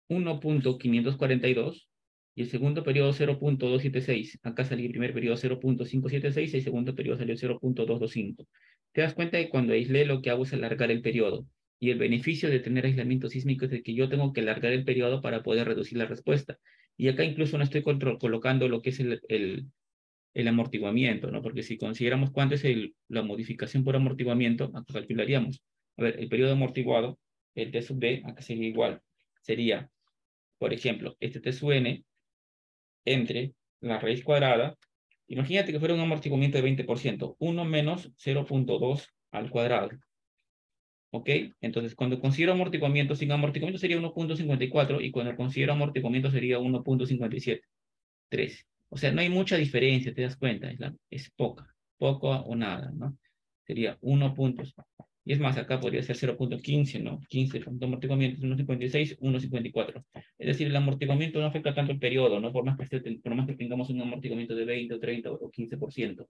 1.542 y el segundo periodo 0.276. Acá salió el primer periodo 0.576 y el segundo periodo salió 0.225. Te das cuenta que cuando aislé lo que hago es alargar el periodo. Y el beneficio de tener aislamiento sísmico es de que yo tengo que alargar el periodo para poder reducir la respuesta. Y acá incluso no estoy colocando lo que es el amortiguamiento, ¿no? Porque si consideramos cuánto es la modificación por amortiguamiento, acá calcularíamos. A ver, el periodo amortiguado, el T sub B, acá sería igual. Sería, por ejemplo, este T sub N entre la raíz cuadrada. Imagínate que fuera un amortiguamiento de 20%, 1 menos 0.2 al cuadrado. ¿Ok? Entonces, cuando considero amortiguamiento, sin amortiguamiento sería 1.54 y cuando considero amortiguamiento sería 1.57. 13. O sea, no hay mucha diferencia, te das cuenta, es poca, poco o nada, ¿no? Sería 1 puntos. Y es más, acá podría ser 0.15, ¿no? 15 punto amortiguamiento es 1.56, 1.54. Es decir, el amortiguamiento no afecta tanto el periodo, ¿no? Por más que tengamos un amortiguamiento de 20 o 30 o 15%.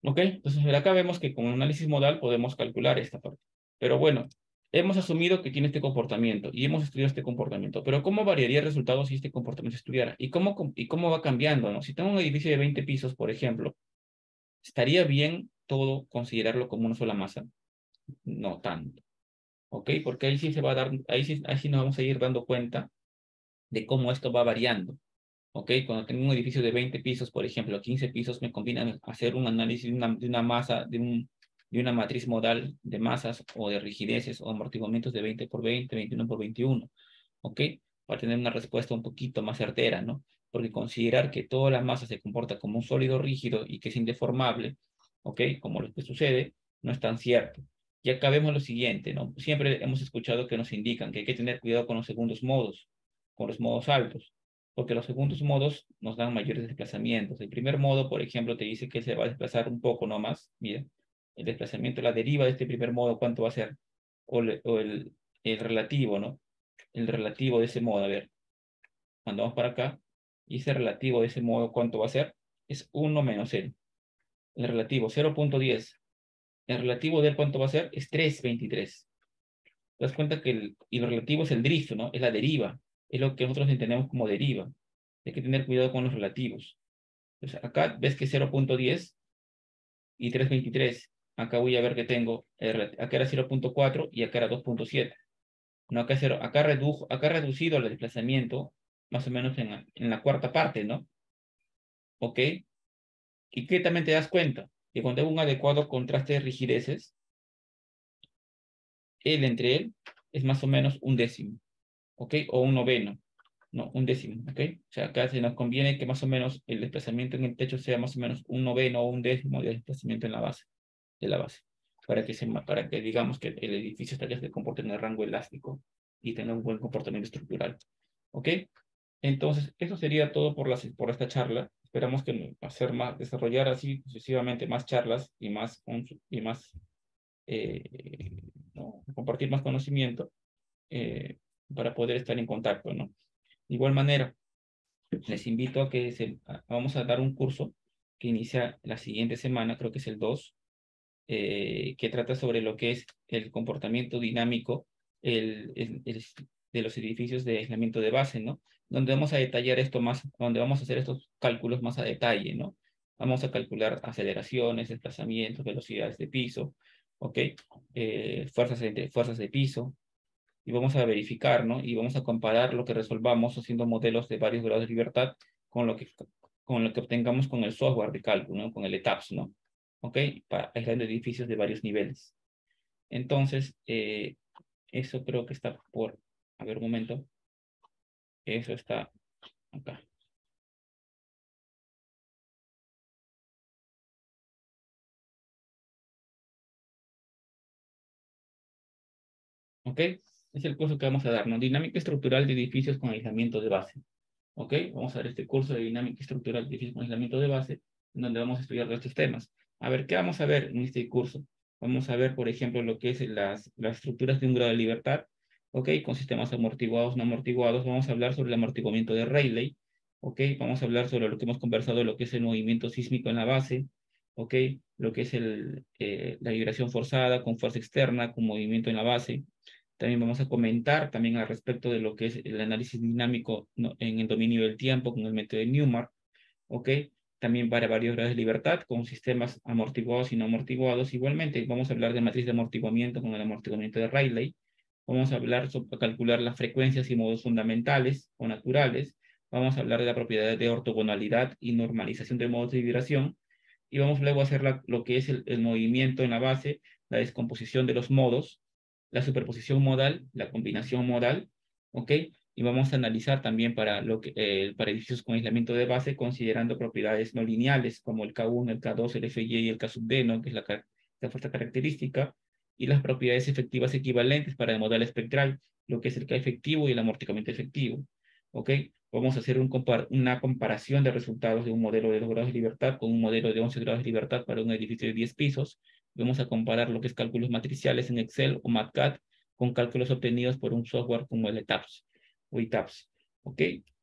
¿Ok? Entonces, acá vemos que con análisis modal podemos calcular esta parte. Pero bueno, hemos asumido que tiene este comportamiento y hemos estudiado este comportamiento. Pero ¿cómo variaría el resultado si este comportamiento se estudiara? ¿Y cómo va cambiando, ¿no? Si tengo un edificio de 20 pisos, por ejemplo, ¿estaría bien todo considerarlo como una sola masa? No tanto. ¿Ok? Porque ahí sí se va a dar, ahí sí nos vamos a ir dando cuenta de cómo esto va variando. ¿Ok? Cuando tengo un edificio de 20 pisos, por ejemplo, 15 pisos, me conviene hacer un análisis de una masa, de una matriz modal de masas o de rigideces o amortiguamientos de 20 por 20, 21 por 21. ¿Ok? Para tener una respuesta un poquito más certera, ¿no? Porque considerar que toda la masa se comporta como un sólido rígido y que es indeformable, ¿ok? Como lo que sucede, no es tan cierto. Y acá vemos lo siguiente, ¿no? Siempre hemos escuchado que nos indican que hay que tener cuidado con los segundos modos, con los modos altos, porque los segundos modos nos dan mayores desplazamientos. El primer modo, por ejemplo, te dice que se va a desplazar un poco nomás. Mira, el desplazamiento, la deriva de este primer modo, ¿cuánto va a ser? O el relativo, ¿no? El relativo de ese modo, a ver, mandamos para acá, y ese relativo de ese modo, ¿cuánto va a ser? Es 1 menos él. El relativo, 0.10. El relativo de él, ¿cuánto va a ser? Es 3.23. Te das cuenta que el relativo es el drift, ¿no? Es la deriva. Es lo que nosotros entendemos como deriva. Hay que tener cuidado con los relativos. Entonces, acá ves que 0.10 y 3.23. Acá voy a ver que tengo, acá era 0.4 y acá era 2.7. No, acá ha reducido el desplazamiento más o menos en la cuarta parte, ¿no? ¿Ok? ¿Y qué también te das cuenta? Que cuando hay un adecuado contraste de rigideces, entre él es más o menos un décimo, ¿ok? O un noveno, no, un décimo, ¿ok? O sea, acá se nos conviene que más o menos el desplazamiento en el techo sea más o menos un noveno o un décimo de desplazamiento en la base, de la base, para que digamos que el edificio se comporte en el rango elástico y tenga un buen comportamiento estructural, ¿ok? Entonces, eso sería todo por esta charla. Esperamos que desarrollar así sucesivamente más charlas y más ¿no? Compartir más conocimiento eh, para poder estar en contacto, ¿no? De igual manera, les invito a que vamos a dar un curso que inicia la siguiente semana, creo que es el 2, que trata sobre lo que es el comportamiento dinámico de los edificios de aislamiento de base, ¿no? Donde vamos a detallar esto más, donde vamos a hacer estos cálculos más a detalle, ¿no? Vamos a calcular aceleraciones, desplazamientos, velocidades de piso, ¿ok? Fuerzas de piso, y vamos a verificar, ¿no? Y vamos a comparar lo que resolvamos haciendo modelos de varios grados de libertad con lo que, con lo que obtengamos con el software de cálculo, ¿no? Con el ETAPS, ¿no? ¿Ok? Para aislando edificios de varios niveles. Entonces, eso creo que está por... A ver, un momento. Eso está acá. ¿Ok? Es el curso que vamos a dar, ¿no? Dinámica estructural de edificios con aislamiento de base. ¿Ok? Vamos a ver este curso de dinámica estructural de edificios con aislamiento de base, en donde vamos a estudiar estos temas. A ver, ¿qué vamos a ver en este curso? Vamos a ver, por ejemplo, lo que es las estructuras de un grado de libertad, ¿ok? Con sistemas amortiguados, no amortiguados. Vamos a hablar sobre el amortiguamiento de Rayleigh, ¿ok? Vamos a hablar sobre lo que hemos conversado, lo que es el movimiento sísmico en la base, ¿ok? Lo que es la vibración forzada con fuerza externa, con movimiento en la base. También vamos a comentar también al respecto de lo que es el análisis dinámico, ¿no? En el dominio del tiempo con el método de Newmark, ¿ok? También para varios grados de libertad con sistemas amortiguados y no amortiguados. Igualmente, vamos a hablar de matriz de amortiguamiento con el amortiguamiento de Rayleigh. Vamos a hablar sobre calcular las frecuencias y modos fundamentales o naturales. Vamos a hablar de la propiedad de ortogonalidad y normalización de modos de vibración. Y vamos luego a hacer lo que es el movimiento en la base, la descomposición de los modos, la superposición modal, la combinación modal, ¿ok? Y vamos a analizar también para edificios con aislamiento de base, considerando propiedades no lineales, como el K1, el K2, el FY y el K sub D, ¿no? Que es la fuerza característica, y las propiedades efectivas equivalentes para el modelo espectral, lo que es el K efectivo y el amortiguamiento efectivo. ¿Ok? Vamos a hacer una comparación de resultados de un modelo de 2 grados de libertad con un modelo de 11 grados de libertad para un edificio de 10 pisos. Vamos a comparar lo que es cálculos matriciales en Excel o MATCAD con cálculos obtenidos por un software como el ETABS o ITABS. ¿Ok?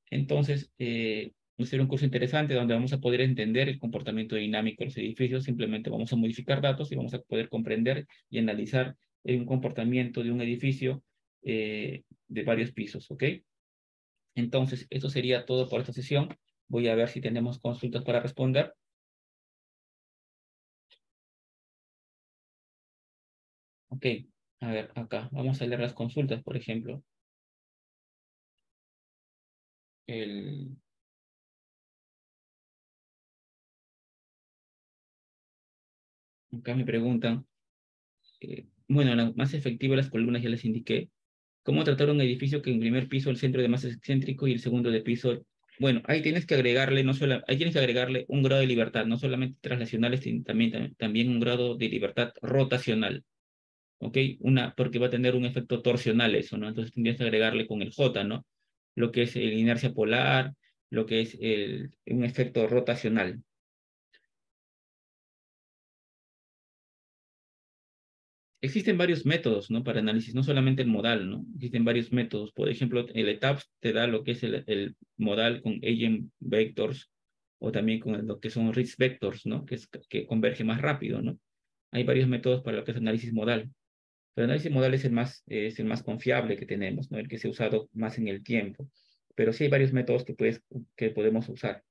Entonces, va a ser un curso interesante donde vamos a poder entender el comportamiento dinámico de los edificios. Simplemente vamos a modificar datos y vamos a poder comprender y analizar un comportamiento de un edificio de varios pisos. ¿Ok? Entonces, eso sería todo por esta sesión. Voy a ver si tenemos consultas para responder. Ok, a ver, acá. Vamos a leer las consultas, por ejemplo. El... Acá me preguntan, bueno, la más efectiva de las columnas ya les indiqué. ¿Cómo tratar un edificio que en primer piso el centro de masa es excéntrico y el segundo de piso? Bueno, ahí tienes que agregarle, ahí tienes que agregarle un grado de libertad, no solamente traslacionales, sino también un grado de libertad rotacional. ¿Ok? Porque va a tener un efecto torsional eso, ¿no? Entonces tendrías que agregarle con el J, ¿no? Lo que es la inercia polar, lo que es un efecto rotacional. Existen varios métodos, ¿no? Para análisis, no solamente el modal, ¿no? Existen varios métodos. Por ejemplo, el ETABS te da lo que es el modal con eigenvectors o también con lo que son Ritz vectors, ¿no? Que converge más rápido, ¿no? Hay varios métodos para lo que es análisis modal. Pero el análisis modal es el más confiable que tenemos, ¿no? El que se ha usado más en el tiempo. Pero sí hay varios métodos que podemos usar.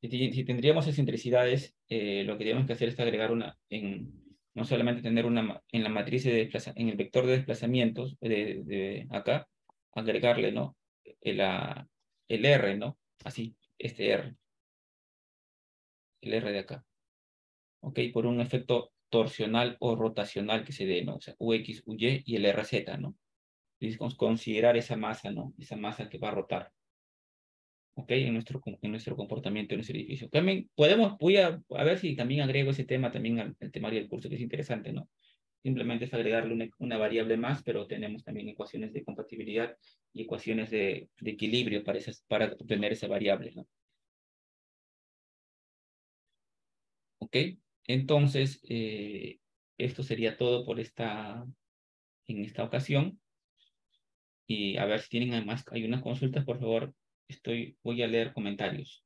Si tendríamos excentricidades, lo que tenemos que hacer es agregar no solamente tener en la matriz en el vector de desplazamientos de acá, agregarle, ¿no? El R, ¿no? Así, este R, el R de acá. ¿Ok? Por un efecto torsional o rotacional que se dé, ¿no? O sea, UX, UY y el RZ, ¿no? Y considerar esa masa, ¿no? Esa masa que va a rotar. ¿Ok? En nuestro comportamiento en nuestro edificio. También voy a ver si también agrego ese tema también al temario del curso, que es interesante, ¿no? Simplemente es agregarle una variable más, pero tenemos también ecuaciones de compatibilidad y ecuaciones de equilibrio para obtener esa variable, ¿no? ¿Ok? Entonces, esto sería todo en esta ocasión. Y a ver si tienen además, hay unas consultas, por favor, voy a leer comentarios.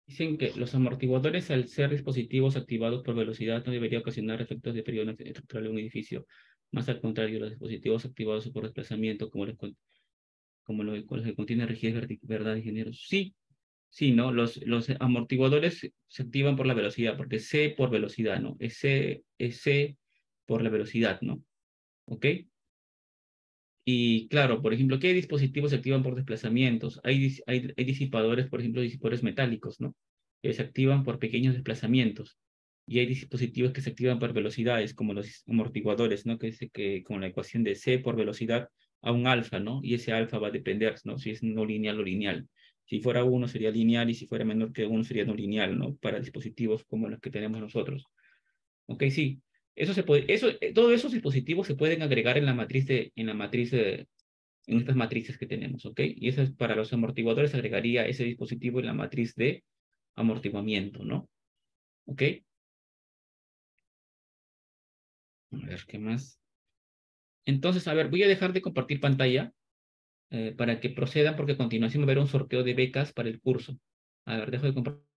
Dicen que los amortiguadores, al ser dispositivos activados por velocidad, no debería ocasionar efectos de periodo estructural en un edificio. Más al contrario, los dispositivos activados por desplazamiento, como los que contienen rigidez, verdad y género. Sí, sí, ¿no? Los amortiguadores se activan por la velocidad, porque C por velocidad, ¿no? Es C por la velocidad, ¿no? ¿Ok? Y claro, por ejemplo, ¿qué dispositivos se activan por desplazamientos? Hay disipadores, por ejemplo, disipadores metálicos, ¿no? Que se activan por pequeños desplazamientos. Y hay dispositivos que se activan por velocidades, como los amortiguadores, ¿no? Con la ecuación de C por velocidad a un alfa, ¿no? Y ese alfa va a depender, ¿no? Si es no lineal o lineal. Si fuera uno sería lineal y si fuera menor que uno sería no lineal, ¿no? Para dispositivos como los que tenemos nosotros. Ok, sí. Todos esos dispositivos se pueden agregar en estas matrices que tenemos, ¿ok? Y eso es para los amortiguadores, agregaría ese dispositivo en la matriz de amortiguamiento, ¿no? ¿Ok? A ver, ¿qué más? Entonces, a ver, voy a dejar de compartir pantalla para que procedan, porque a continuación va a haber un sorteo de becas para el curso. A ver, dejo de compartir.